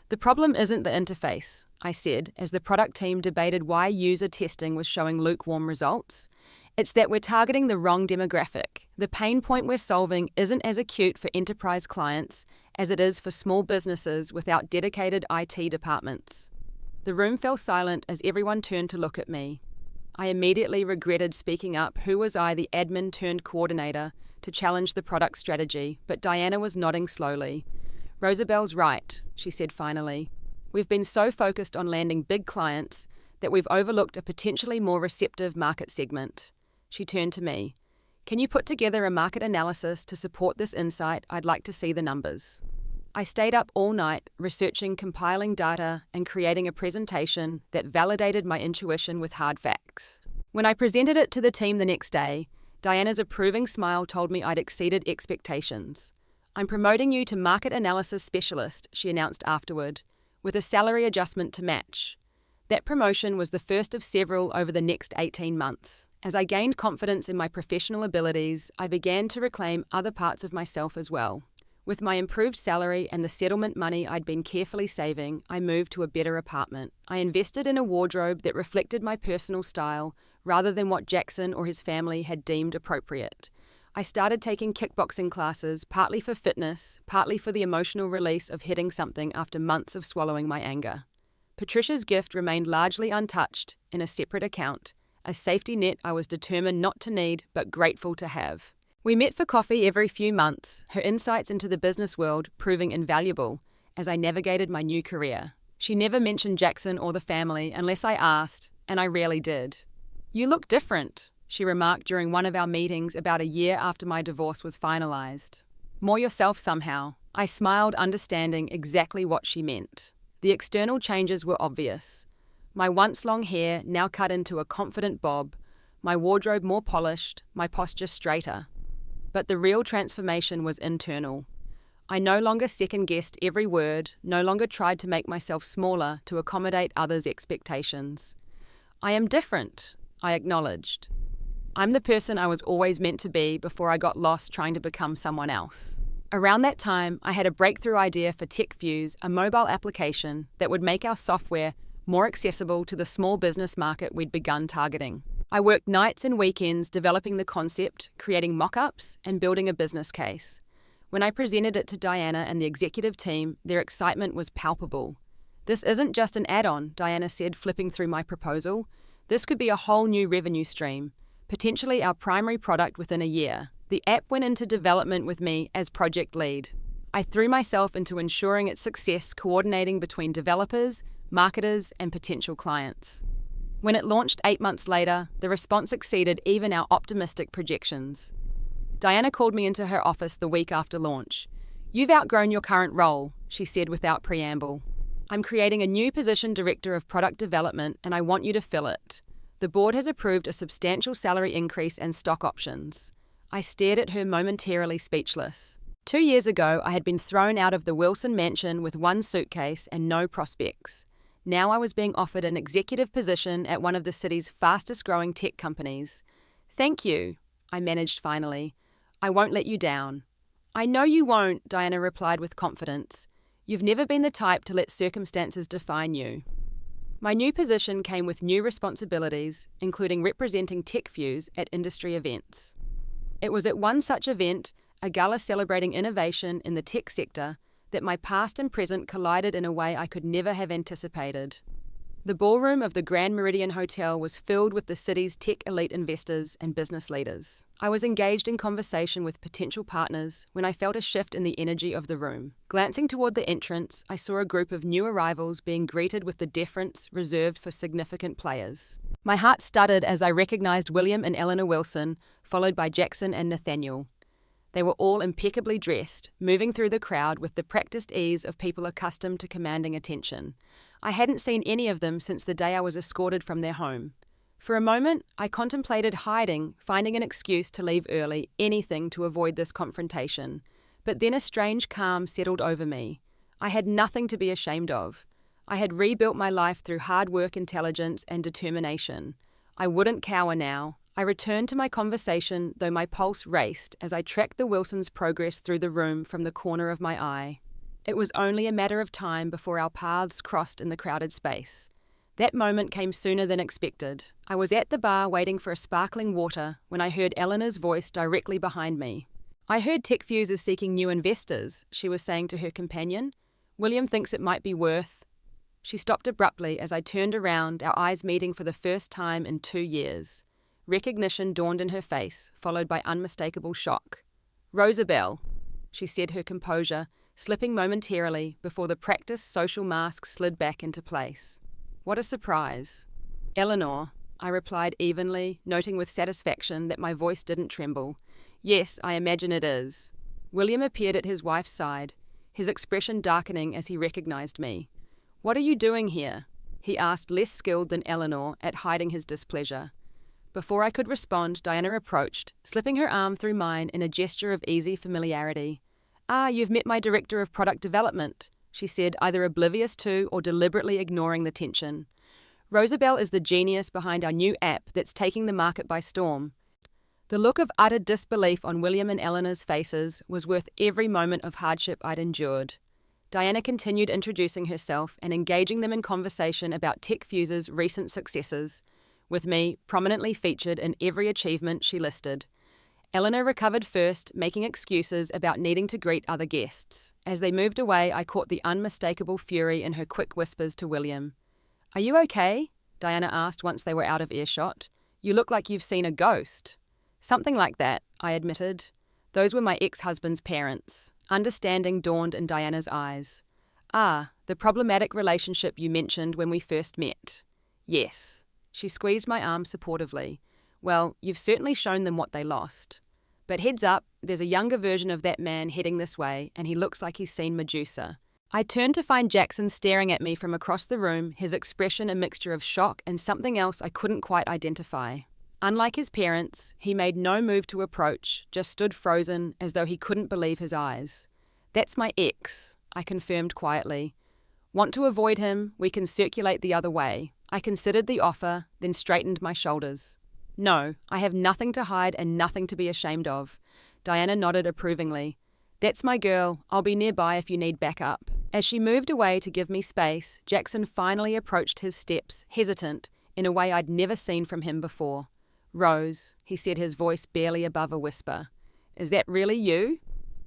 The problem isn't the interface, I said, as the product team debated why user testing was showing lukewarm results. It's that we're targeting the wrong demographic. The pain point we're solving isn't as acute for enterprise clients as it is for small businesses without dedicated IT departments. The room fell silent as everyone turned to look at me. I immediately regretted speaking up who was I, the admin-turned-coordinator, to challenge the product strategy, but Diana was nodding slowly. Rosabelle's right, she said finally. We've been so focused on landing big clients that we've overlooked a potentially more receptive market segment. She turned to me. Can you put together a market analysis to support this insight? I'd like to see the numbers. I stayed up all night researching, compiling data, and creating a presentation that validated my intuition with hard facts. When I presented it to the team the next day, Diana's approving smile told me I'd exceeded expectations. I'm promoting you to market analysis specialist, she announced afterward, with a salary adjustment to match. That promotion was the first of several over the next 18 months. As I gained confidence in my professional abilities, I began to reclaim other parts of myself as well. With my improved salary and the settlement money I'd been carefully saving, I moved to a better apartment. I invested in a wardrobe that reflected my personal style rather than what Jackson or his family had deemed appropriate. I started taking kickboxing classes, partly for fitness, partly for the emotional release of hitting something after months of swallowing my anger. Patricia's gift remained largely untouched in a separate account, a safety net I was determined not to need but grateful to have. We met for coffee every few months, her insights into the business world proving invaluable as I navigated my new career. She never mentioned Jackson or the family unless I asked, and I rarely did. You look different, she remarked during one of our meetings about a year after my divorce was finalized. More yourself somehow. I smiled, understanding exactly what she meant. The external changes were obvious. My once long hair now cut into a confident bob, my wardrobe more polished, my posture straighter. But the real transformation was internal. I no longer second-guessed every word, no longer tried to make myself smaller to accommodate others' expectations. I am different, I acknowledged. I'm the person I was always meant to be before I got lost trying to become someone else. Around that time, I had a breakthrough idea for TechFuse, a mobile application that would make our software more accessible to the small business market we'd begun targeting. I worked nights and weekends developing the concept, creating mock-ups, and building a business case. When I presented it to Diana and the executive team, their excitement was palpable. This isn't just an add-on, Diana said, flipping through my proposal. This could be a whole new revenue stream, potentially our primary product within a year. The app went into development with me as project lead. I threw myself into ensuring its success, coordinating between developers, marketers, and potential clients. When it launched 8 months later, the response exceeded even our optimistic projections. Diana called me into her office the week after launch. You've outgrown your current role, she said without preamble. I'm creating a new position, Director of Product Development, and I want you to fill it. The board has approved a substantial salary increase and stock options. I stared at her momentarily speechless. 2 years ago, I had been thrown out of the Wilson mansion with one suitcase and no prospects. Now I was being offered an executive position at one of the city's fastest-growing tech companies. Thank you, I managed finally. I won't let you down. I know you won't, Diana replied with confidence. You've never been the type to let circumstances define you. My new position came with new responsibilities, including representing TechFuse at industry events. It was at one such event, a gala celebrating innovation in the tech sector, that my past and present collided in a way I could never have anticipated. The ballroom of the Grand Meridian Hotel was filled with the city's tech elite investors and business leaders. I was engaged in conversation with potential partners when I felt a shift in the energy of the room. Glancing toward the entrance, I saw a group of new arrivals being greeted with the deference reserved for significant players. My heart stuttered as I recognized William and Eleanor Wilson, followed by Jackson and Nathaniel. They were all impeccably dressed, moving through the crowd with the practiced ease of people accustomed to commanding attention. I hadn't seen any of them since the day I was escorted from their home. For a moment, I contemplated hiding, finding an excuse to leave early, anything to avoid this confrontation. But then a strange calm settled over me. I had nothing to be ashamed of. I had rebuilt my life through hard work, intelligence, and determination. I wouldn't cower now. I returned to my conversation, though my pulse raced as I tracked the Wilsons' progress through the room from the corner of my eye. It was only a matter of time before our paths crossed in the crowded space. That moment came sooner than expected. I was at the bar waiting for a sparkling water when I heard Eleanor's voice directly behind me. "I heard TechFuse is seeking new investors," she was saying to her companion. "William thinks it might be worth—" She stopped abruptly as I turned around, our eyes meeting for the first time in 2 years. Recognition dawned in her face, followed by unmistakable shock. "Rosabelle," she said, her composure slipping momentarily before the practiced social mask slid back into place. "What a surprise." "Eleanor," I replied evenly, noting with satisfaction that my voice didn't tremble. "Yes, I imagine it is." William appeared at his wife's side, his expression darkening as he recognized me. "What are you doing here?" he asked, less skilled than Eleanor at hiding his displeasure. Before I could respond, Diana approached, slipping her arm through mine in a gesture of easy familiarity. "Ah, you've met my director of product development," she said, either oblivious to or deliberately ignoring the tension. "Rosabelle is the genius behind our new app that's taking the market by storm." The look of utter disbelief on William and Eleanor's faces was worth every moment of hardship I'd endured. Diana continued introducing herself and engaging them in conversation about TechFuse's recent successes, with me prominently featured in every achievement she listed. Eleanor recovered first, making excuses about needing to greet other guests. As they moved away, I caught the unmistakable fury in her quick whispers to William. "Are you okay?" Diana asked once they were out of earshot. "You look like you've seen a ghost." "Something like that," I admitted. Those were my ex-husband's parents. Understanding dawned in Diana's eyes. "Ah, the problematic relationship you mentioned when we first met." "Yes." She squeezed my arm supportively. "Well, you've certainly shown them what they lost. But heads up, there's a younger version of that man heading this way, and he looks like he's seen Medusa." I turned to find Jackson staring at me from across the room, his expression a mixture of shock and something else I couldn't quite identify. Unlike his parents, he made no move to approach, just stood frozen as though he couldn't believe his eyes. "That's my ex," I confirmed quietly. "Want to avoid him? We can circulate the other way." I considered the offer, then straightened my shoulders. "No, I have nothing to hide and nothing to be ashamed of." Diana nodded approvingly. "That's my girl. I'll be nearby if you need backup." As she moved away to give me space, Jackson finally approached his steps, hesitant, in a way I'd never seen from him before. "Rose," he said, his voice barely above a whisper. "Is that really you?"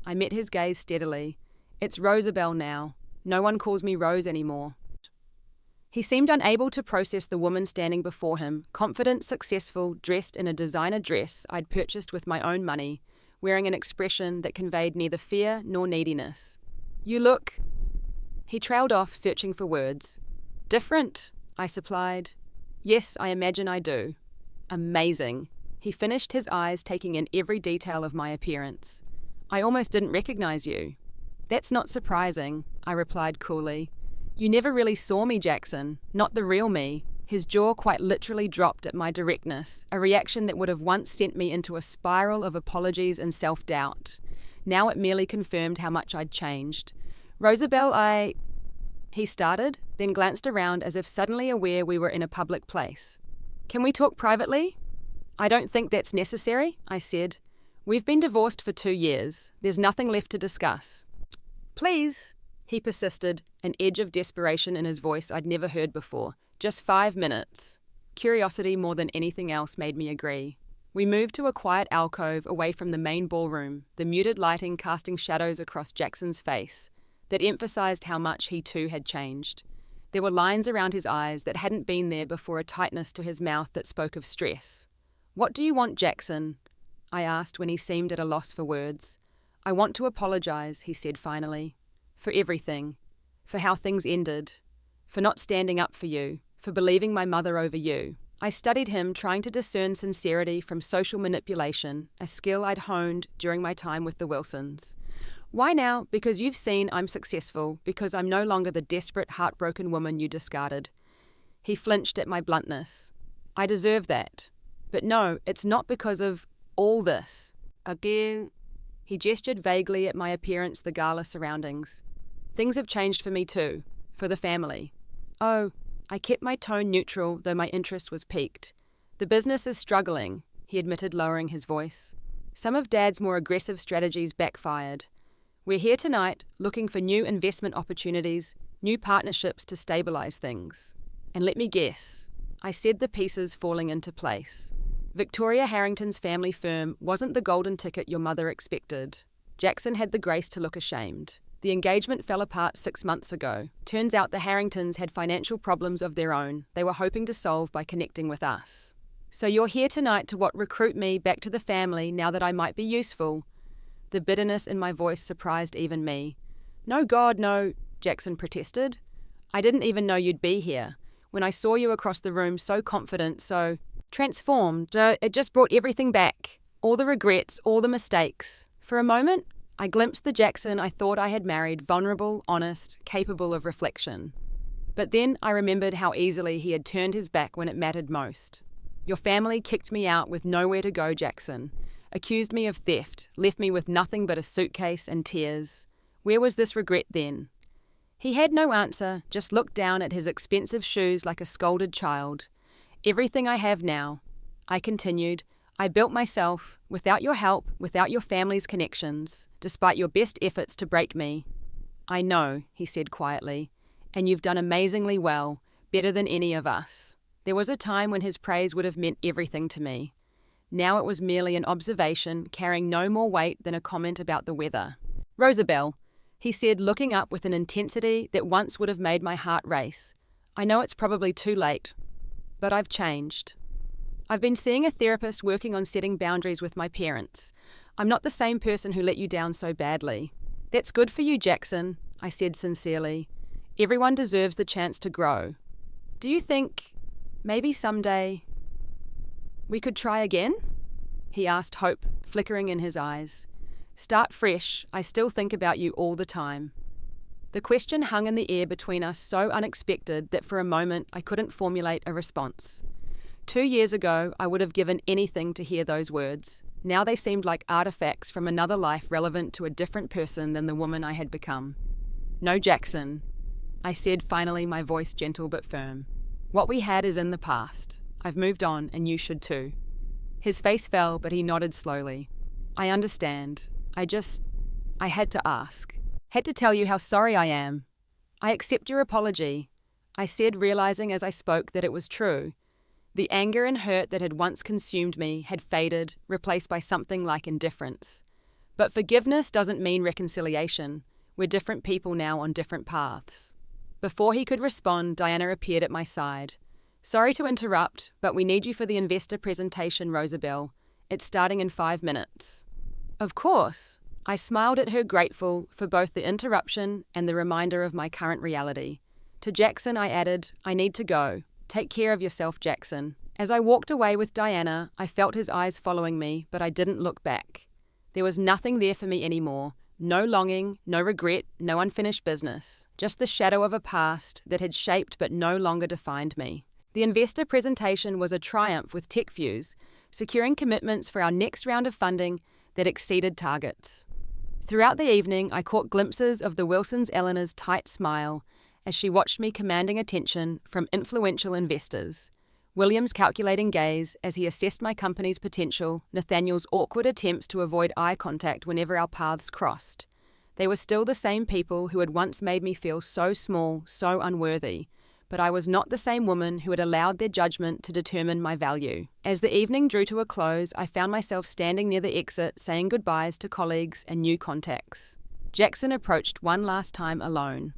I met his gaze steadily. "It's Rosabelle now. No one calls me Rose anymore." He seemed unable to process the woman standing before him, confident, successful, dressed in a designer dress I'd purchased with my own money, wearing an expression that conveyed neither fear nor neediness. "You look—" He trailed off, searching for words. "Different," I supplied. "Yes, I imagine I do." "Amazing." He finished, his eyes taking in every detail of my appearance. "I almost didn't recognize you." "That's not surprising," I replied coolly. "You never really saw me, Jackson, not the real me." His jaw quite literally dropped at my directness, a reaction that would have once sent me into a spiral of apologies and self-doubt. Now it merely confirmed how much I'd changed. "Rosabelle, He started, then glanced around as if suddenly aware we were in a public place. "Can we talk privately?" "I don't think that's necessary," I said. "We've been divorced for 2 years. There's nothing left to discuss." "Please," he persisted, an edge of desperation in his voice I'd never heard before. "Just 5 minutes." Curiosity more than anything else made me agree. We moved to a quiet alcove away from the main ballroom, the muted lighting casting shadows across Jackson's face that emphasized how much he too had changed. There were lines around his eyes that hadn't been there before, a tightness to his mouth that spoke of stress. "What do you want, Jackson?" I asked when he seemed at a loss for words. "I want to apologize," he said finally. "For everything. For how things ended. For not standing up for you. For believing my mother over you." I studied him, trying to discern sincerity from social manipulation, a skill I'd honed during my time with the Wilsons. Why now? Because you've seen I'm successful, because I'm no longer the desperate, heartbroken woman you discarded. He flinched at my bluntness. I deserve that. But no, it's not because of all this. Again, he gestured vaguely at my appearance, the gala surroundings. Things have changed for me too, for the family. Oh, I kept my tone neutral, though my interest was piqued. The business is struggling, he admitted, lowering his voice. Some of Dad's more aggressive strategies backfired. We're here tonight, looking for new investment opportunities, new partnerships to stabilize things. And let me guess, I said, the pieces falling into place. Victoria Harrington's family firm wasn't the golden ticket your mother expected. Jackson had the grace to look ashamed. The engagement fell apart 6 months ago. Turns out the Harringtons had financial problems of their own they were hoping to solve by connecting with us. So you're here tonight to recruit me back to the family now that I might be useful? The bitterness in my voice surprised even me. No, God, no, Jackson protested. I didn't even know you'd be here. When I saw you across the room, so confident, so transformed, it just brought everything back. All the regrets, all the mistakes. For a moment, I glimpsed the Jackson I thought I had married, vulnerable, honest, capable of reflection. But then I remembered how easily he had turned his back when it mattered most. Your family kicked me out with nowhere to go, Jackson. Accused me of theft, left me with nothing but a suitcase and tears. Where was this regret then? He had no answer, just looked down at his expensive shoes like a scolded child. Everything I have now, I continued, I built myself, without your help, without your family's connections, despite your best efforts to break me. I know, he said quietly, and you've done amazingly well, better than any of us. There was a time when his praise would have meant everything to me. Now it was merely an observation, carrying no more weight than a comment about the weather. Rosabelle, he said, looking up with an intensity that once would have made my heart race. I know it's probably too late, but I've changed. I've been seeing a therapist, working on setting boundaries with my parents. I'm not the same person who let you down so badly. That's good for you, Jackson, I said sincerely. Everyone deserves the chance to grow. Do you think maybe someday we could try again? He asked, hope flickering in his eyes. Start fresh. I still think about you all the time. The question hung in the air between us, so unexpected that for a moment I couldn't formulate a response. 2 years ago, I would have given anything to hear those words. Now they seemed like artifacts from another life, relevant to a different person than the woman I had become. No, Jackson, I said finally, my voice gentle but firm. What we had is in the past. I've moved on, and you should too. His face fell, but he nodded slowly. I understand. I had to ask. Had to tell you how sorry I am. I accept your apology, I said, realizing as I spoke that it was true. The anger and hurt that had once consumed me had faded, replaced by something like indifference. But forgiveness doesn't mean reconciliation. We're different people now on different paths. Before he could respond, Diana appeared at my side. Sorry to interrupt, but we need you for the investor presentation, Rosabelle. It's starting in 5 minutes. Of course. I smiled at her, grateful for both the interruption and the reminder of my current reality. To Jackson, I added, I need to go. Take care of yourself, Jackson. As I walked away with Diana, I felt his eyes following me, but I didn't look back. There was nothing there for me anymore. No longing, no regret, no unfinished business. Just the shadow of a past that had shaped but no longer defined me. The investor presentation was a triumph with TechFuse, securing commitments for our next round of funding that exceeded targets. Throughout the evening, I caught glimpses of the Wilsons' Eleanor's tight smile as she watched me, commanding attention from influential investors. William's calculating gaze as he assessed my company's potential, Nathaniel's awkward attempts to avoid eye contact whenever our paths crossed. They were still the same people who had once made me feel so small, so unworthy, but I was not the same woman who had allowed their judgment to determine my value. As the evening drew to a close, I found myself standing near the exit, saying goodbyes to colleagues and new contacts. Jackson approached one last time alone.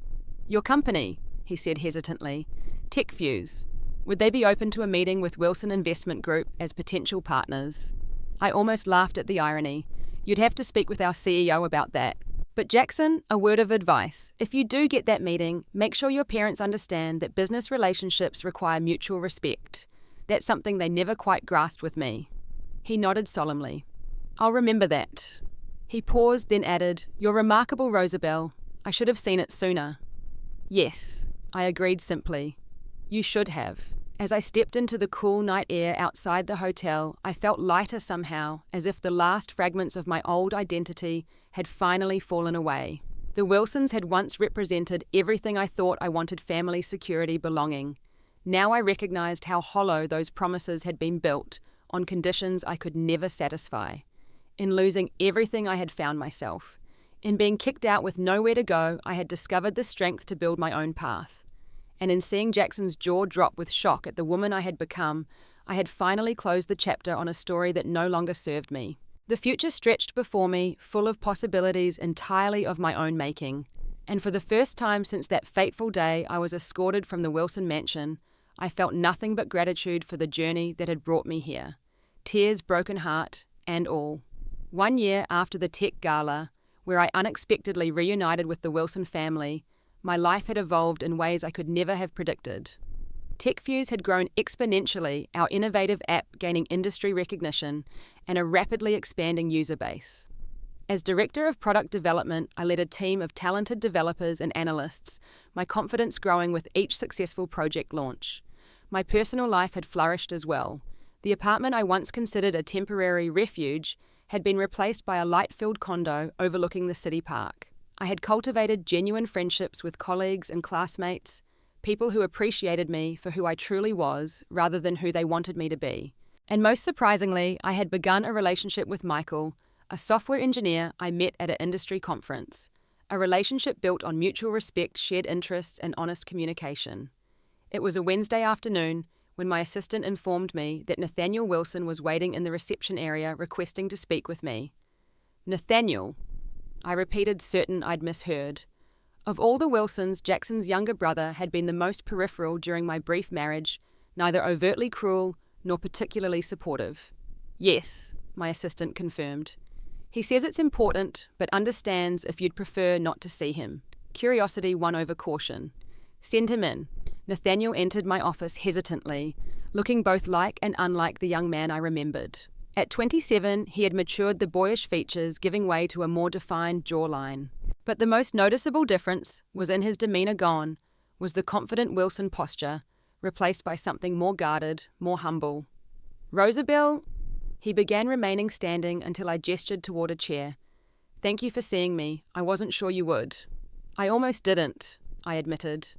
Your company, he said hesitantly. TechFuse. Would they be open to a meeting with Wilson Investment Group as potential partners? I almost laughed at the irony. You'd have to speak with our CEO about that. But Jackson, a word of advice. If you do get that meeting, make sure your parents understand that business relationships require mutual respect. That's something they never quite grasped with me. He nodded solemnly. I'll remember that. He paused, then added, You're remarkable, Rosabelle. I should have seen it sooner. Yes, I agreed simply. You should have. As I stepped into the cool night air outside the hotel, I felt lighter somehow, as if the last fragments of my old identity had finally fallen away. The Wilsons had once represented everything I thought I wanted family security belonging. Now I recognized how hollow those promises had been built on conditions I could never satisfy. In losing everything I had found myself. In being kicked out with nowhere to go, I had discovered the strength to build my own path. And in seeing Jackson's jaw drop with shock at the woman I had become, I had finally closed the chapter on a story that no longer served me. The future stretched before me, full of possibilities entirely of my own making. And for the first time since that fateful day I was escorted from the Wilson mansion, I felt nothing but gratitude for the journey that had brought me here. Tears, broken heart, and all. 1 year after the tech gala, where I unexpectedly reunited with the Wilson family, my life had evolved in ways I could never have predicted. TechFuse had grown exponentially, our innovative app gaining industry recognition and a rapidly expanding user base. As Director of Product Development, I led a team of talented developers and analysts, my confidence growing with each successful project launch. My personal life had flourished as well. The apartment I once considered a temporary refuge had been replaced by a light-filled condo overlooking the city park. I had cultivated genuine friendships with colleagues and classmates, people who appreciated me for who I truly was rather than who they wanted me to be. And most surprisingly, I had begun a relationship with Michael, a software engineer I met at an industry conference, a relationship built on mutual respect, shared interests, and honest communication. It was a Wednesday afternoon when my assistant informed me that Nathaniel Wilson was waiting in the reception area requesting to speak with me. Nathaniel, I repeated, certain I'd misheard. Of all the Wilsons, Jackson's younger brother had been the most peripheral during my brief marriage, neither overtly cruel nor particularly supportive. Yes, my assistant confirmed. He says it's important, but understands if you'd prefer not to see him. Curiosity won over caution. Send him in. Nathaniel entered my office hesitantly, looking both like and unlike the young man I remembered. At 27, he had matured the boyish features, giving way to a more defined jawline. But the most noticeable difference was in his demeanor gone, was the confident Wilson posture, replaced by something more guarded, more humble. Rosabelle, he began, remaining standing until I gestured toward a chair. Thank you for seeing me. I wasn't sure you would. I almost didn't, I admitted.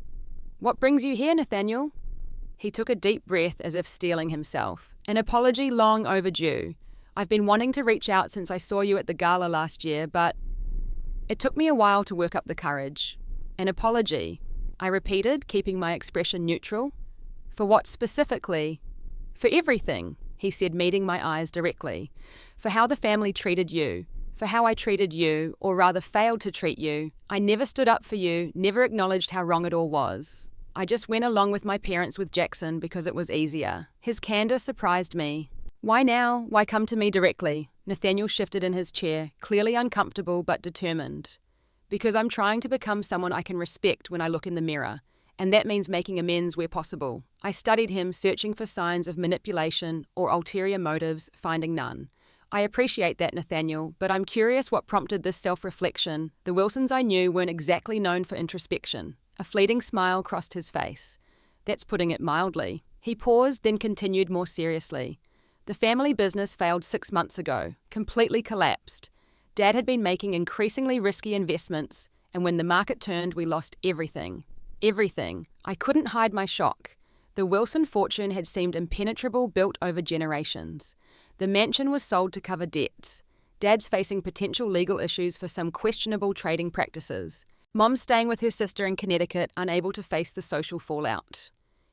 What brings you here, Nathaniel? He took a deep breath as if steeling himself. An apology long overdue. I've been wanting to reach out since I saw you at the gala last year, but it took me a while to work up the courage. An apology, I repeated, keeping my expression neutral. For what specifically? For everything, he said, meeting my eyes directly. For how the family treated you. For how I treated you, or rather failed to treat you. I never stood up for you, never acknowledged how wrong it all was. I just went along with my parents with Jackson because it was easier. His candor surprised me. Why now? Why come to me directly? Nathaniel shifted in his chair, clearly uncomfortable but determined. Because I'm trying to become someone I can respect when I look in the mirror, and that means making amends where possible. I studied him, searching for signs of manipulation or ulterior motives, finding none. I appreciate that, Nathaniel, but I'm curious what prompted this self-reflection. The Wilsons I knew weren't exactly known for introspection. A fleeting smile crossed his face. That's putting it mildly. He paused, then continued more seriously. The family business failed 6 months ago, completely collapsed. Dad had been making increasingly risky investments, and when the market turned, we lost everything. Everything. I couldn't hide my shock. The Wilson fortune had seemed impenetrable, built over generations. The mansion was sold to cover debts. Dad's facing potential legal issues for some questionable trading practices. Mom's staying with her sister in Connecticut, unable to face the social fallout.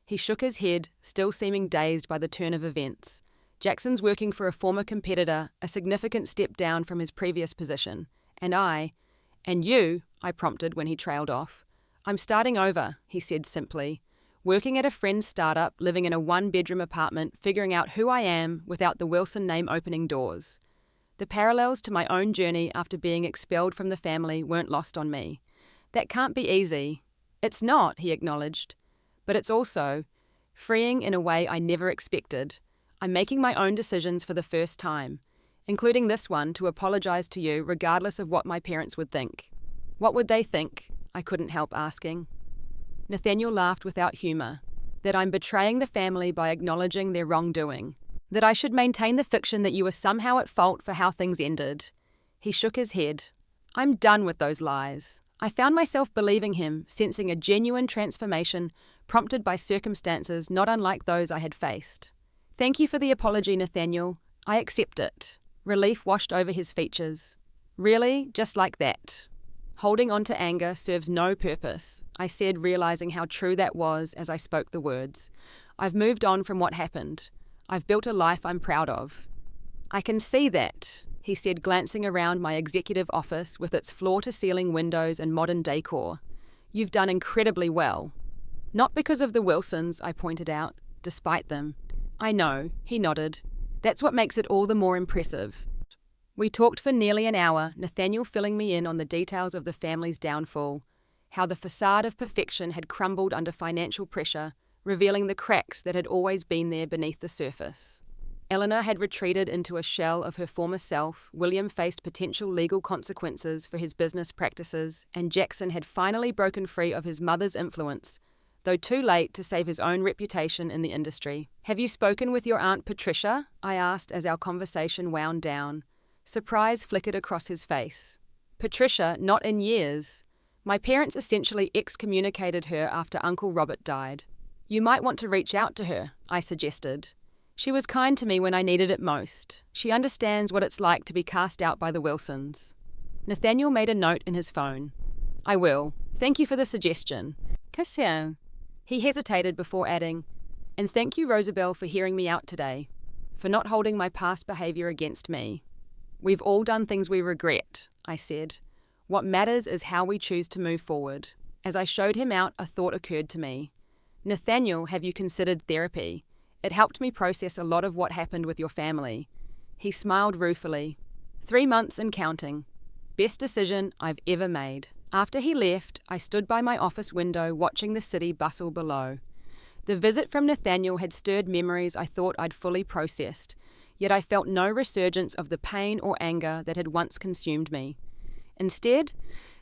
He shook his head, still seeming dazed by the turn of events. Jackson's working for a former competitor, a significant step down from his previous position. And you, I prompted when he trailed off. I'm starting over, he said simply. Working at a friend's startup, living in a one-bedroom apartment, figuring out who I am without the Wilson name opening doors. The parallels to my own journey after being expelled from the family weren't lost on me. That can't be easy. It's not, he acknowledged. But it's also, freeing in a way I never expected. I'm making my own decisions for the first time, including this one to apologize to you regardless of what my parents would think. What would they think? I couldn't help asking. Nathaniel laughed without humor. That I'm betraying the family by acknowledging their wrongdoing. That I should maintain the fiction that you were somehow at fault for how things ended. He shook his head. I'm done with those lies. I found myself believing him, sensing a genuine transformation prompted by circumstances not unlike those I had faced. Thank you for the apology, Nathaniel. I accept it. Relief washed over his features. Really? Just like that? Holding on to anger serves no purpose, I said, realizing how true that was as I spoke the words. I've moved on from what happened. I've built a life I'm proud of. I can see that, he said, glancing around my executive office with its floor-to-ceiling windows and modern decor. You've done incredibly well. Not because of the Wilsons, I pointed out, despite them. I know, he nodded. That's what makes it all the more impressive. We talked for nearly an hour, Nathaniel filling me in on the details of the family's downfall, how the facade of perfection had crumbled under financial pressure, revealing the cracks that had always been there beneath the surface. Eleanor had retreated into a shell of her former self, William faced potential legal consequences for his business practices, and Jackson had finally broken free of his mother's influence, though too late to save his own reputation in the industry. Have you spoken with your Aunt Patricia? I asked as our conversation wound down. Surprise flickered across his face. Patricia, not in years. My parents essentially excommunicated her after Uncle Robert died. You might want to reach out to her, I suggested. She was kind to me when I needed it most. She understands what it's like to be cast out by the Wilsons. Nathaniel made a note in his phone. I will. Thank you for the suggestion. Cassio. He hesitated before adding, and thank you, Rosabelle, for hearing me out today, for not holding my past behavior against me. We've all done things we regret, I said. What matters is how we choose to move forward. As I showed him out, a thought occurred to me. Nathaniel, have you considered therapy? It helped me process a lot of what happened with your family. He smiled ruefully. 3 months and counting. Best decision I've ever made. After he left, I stood by my office window watching the city bustle below. The visit from Nathaniel had stirred memories I thought I'd fully processed, yet I felt no resurgence of the pain or anger that had once consumed me. Instead,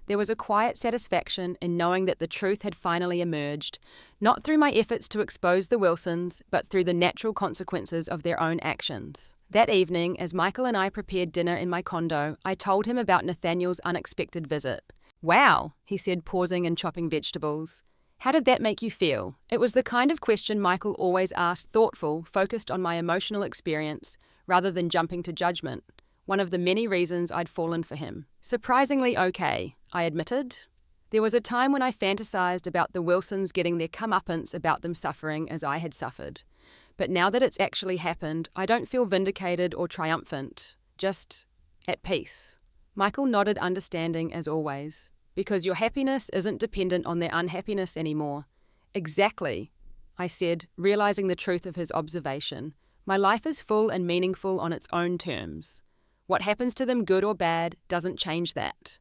there was a quiet satisfaction in knowing that the truth had finally emerged, not through my efforts to expose the Wilsons, but through the natural consequences of their own actions. That evening, as Michael and I prepared dinner in my condo, I told him about Nathaniel's unexpected visit. Wow, he said, pausing and chopping vegetables. How did that make you feel? It was the kind of question Michael always asked, thoughtful, focused on my emotional experience, rather than jumping to judgment. One of the many reasons I'd fallen for him. Surprisingly okay, I admitted. There was a time when I fantasized about the Wilsons getting their comeuppance about them suffering as I had suffered. But now that it's actually happened, I don't feel vindicated or triumphant. Just at peace. Michael nodded, understanding as always. Because your happiness isn't dependent on their unhappiness anymore. Exactly, I said, realizing the truth of his observation. My life is full and meaningful on its own terms. What happens to them, good or bad, doesn't change that.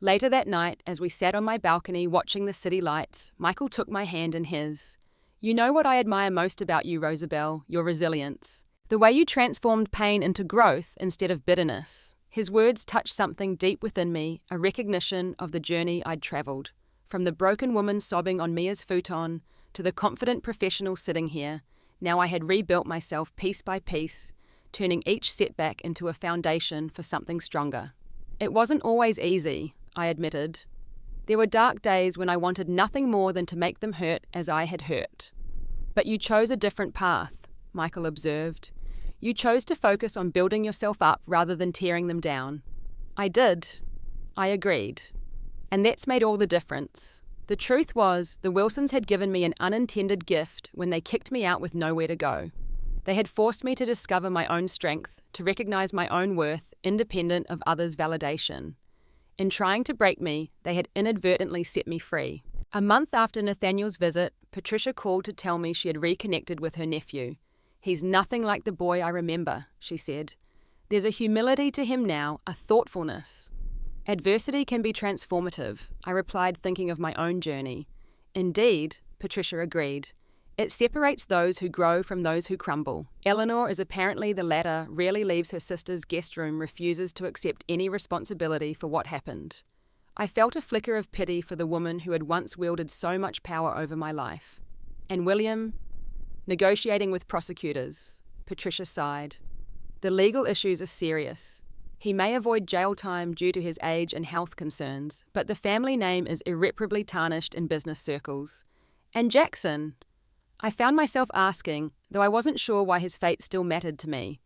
Later that night, as we sat on my balcony watching the city lights, Michael took my hand in his. You know what I admire most about you, Rosabelle, your resilience. The way you transformed pain into growth instead of bitterness. His words touched something deep within me, a recognition of the journey I'd travelled. From the broken woman sobbing on Mia's futon to the confident professional sitting here, now I had rebuilt myself piece by piece, turning each setback into a foundation for something stronger. It wasn't always easy, I admitted. There were dark days when I wanted nothing more than to make them hurt as I had hurt. But you chose a different path, Michael observed. You chose to focus on building yourself up rather than tearing them down. I did. I agreed. And that's made all the difference. The truth was, the Wilsons had given me an unintended gift when they kicked me out with nowhere to go. They had forced me to discover my own strength, to recognize my own worth, independent of others' validation. In trying to break me, they had inadvertently set me free. A month after Nathaniel's visit, Patricia called to tell me she had reconnected with her nephew. He's nothing like the boy I remember, she said. There's a humility to him now, a thoughtfulness. Adversity can be transformative, I replied, thinking of my own journey. Indeed, Patricia agreed. It separates those who grow from those who crumble. Eleanor is apparently the latter, rarely leaves her sister's guest room, refuses to accept any responsibility for what happened. I felt a flicker of pity for the woman who had once wielded so much power over my life. And William, negotiating with prosecutors. Patricia sighed. The legal issues are serious. He may avoid jail time due to his age and health concerns, but the family name is irreparably tarnished in business circles. And Jackson? I found myself asking, though I wasn't sure why his fate still mattered to me.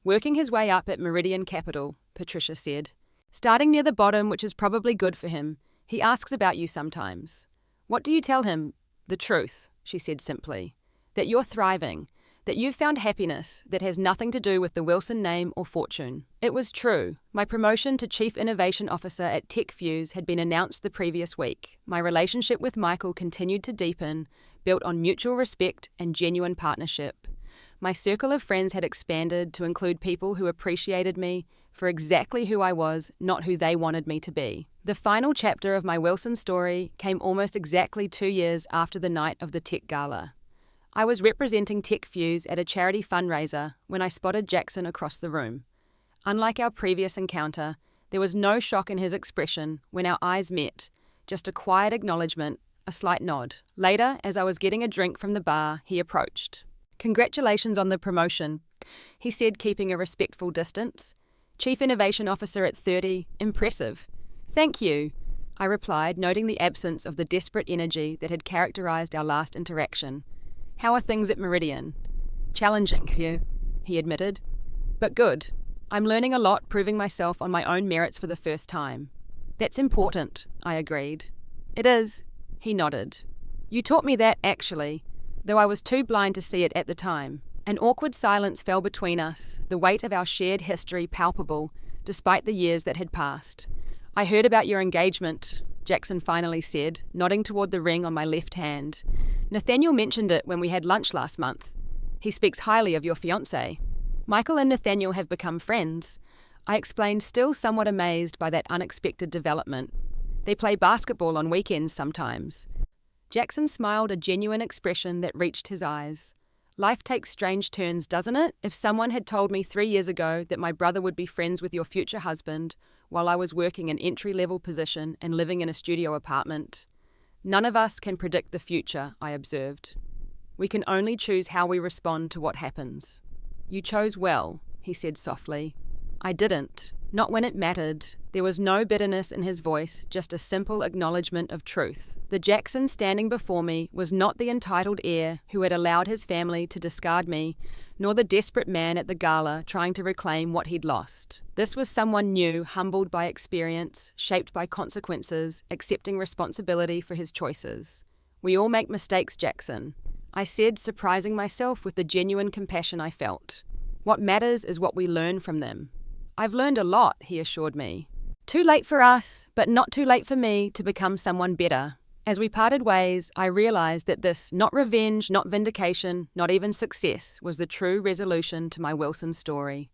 Working his way up at Meridian Capital, Patricia said. Starting near the bottom, which is probably good for him. He asks about you sometimes. What do you tell him? The truth, she said simply. That you're thriving. That you've found happiness that has nothing to do with the Wilson name or fortune. It was true. My promotion to Chief Innovation Officer at TechFuse had been announced the previous week. My relationship with Michael continued to deepen, built on mutual respect and genuine partnership. My circle of friends had expanded to include people who appreciated me for exactly who I was, not who they wanted me to be. The final chapter of my Wilson story came almost exactly 2 years after the night of the Tech Gala. I was representing TechFuse at a charity fundraiser when I spotted Jackson across the room. Unlike our previous encounter, there was no shock in his expression when our eyes met, just a quiet acknowledgement, a slight nod. Later, as I was getting a drink from the bar, he approached. Congratulations on the promotion, he said, keeping a respectful distance. Chief Innovation Officer at 30, impressive. Thank you, I replied, noting the absence of the desperate energy that had characterized our last interaction. How are things at Meridian? Challenging, he admitted. But good. I'm learning a lot, proving myself on my own merits for the first time. That's important, I agreed. It is, he nodded. You taught me that, actually, though I was too blind to see it at the time. An awkward silence fell between us, the weight of our shared history palpable, despite the years that had passed. I heard about your engagement, Jackson finally said, nodding toward the ring on my left hand. Nathaniel mentioned it when we had lunch last month. He speaks highly of your fiancé. Michael and Nathaniel have become friends. I explained, still somewhat amazed by that unexpected development. They play basketball on weekends sometimes. Jackson smiled, a genuine expression that reached his eyes. Life takes strange turns, doesn't it? If someone had told me 3 years ago that my brother would be friends with your future husband while I was working an entry-level position and living in a studio apartment. None of us can predict the future, I observed. We can only choose how we respond to what happens. You chose well, he said softly. I didn't. Not when it mattered. There was no bitterness in his voice, just a simple acknowledgement of truth. The Jackson standing before me was not the entitled heir who had allowed his family to discard me, nor the desperate man at the gala trying to reclaim what he'd lost. This was someone new, humbled by experience, shaped by consequences, accepting responsibility for his choices. We all make mistakes, Jackson, I said, surprising myself with the genuine compassion I felt. What matters is what we learn from them. I've learned a lot, he assured me. Too late for us, but not too late for me to become someone better. As we parted ways, I realized that this, not revenge, not vindication, not even success, was the true resolution to my Wilson story.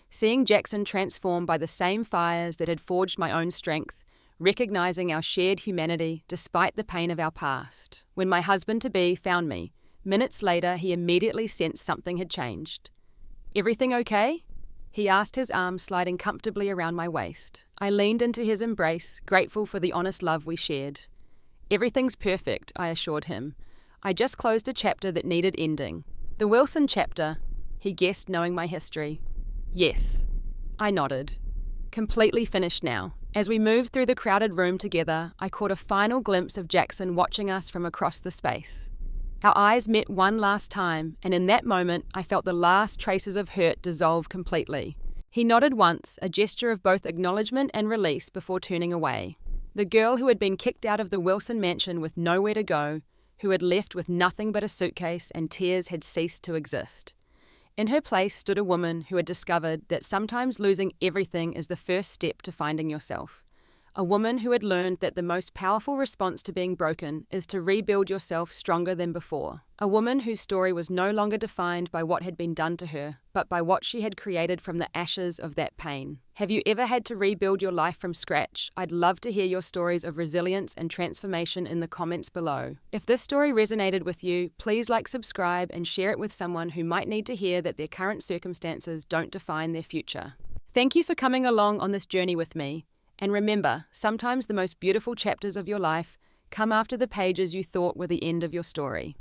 Seeing Jackson transformed by the same fires that had forged my own strength, recognizing our shared humanity despite the pain of our past. When my husband-to-be found me, minutes later he immediately sensed something had changed. Everything okay? He asked, his arm sliding comfortably around my waist. I leaned into his embrace, grateful for the honest love we shared. Everything's perfect, I assured him. I just closed a chapter that needed ending. The Wilson chapter, he guessed, knowing my history. Yes. I nodded. Completely finished now. As we moved through the crowded room together, I caught a final glimpse of Jackson watching us from across the space. Our eyes met one last time, and in that moment I felt the last traces of hurt dissolve completely. He nodded once, a gesture of both acknowledgement and release, before turning away. The girl who had been kicked out of the Wilson mansion with nowhere to go, who had left with nothing but a suitcase and tears, had ceased to exist. In her place stood a woman who had discovered that sometimes losing everything is the first step to finding yourself. A woman who had learned that the most powerful response to being broken is to rebuild yourself stronger than before. A woman whose story was no longer defined by what had been done to her, but by what she had created from the ashes of that pain. Have you ever had to rebuild your life from scratch? I'd love to hear your stories of resilience and transformation in the comments below. If this story resonated with you, please subscribe, and share it with someone who might need to hear that their current circumstances don't define their future. Thank you for coming along on this journey with me. And remember, sometimes the most beautiful chapters of your life come after the pages you thought were the end of your story.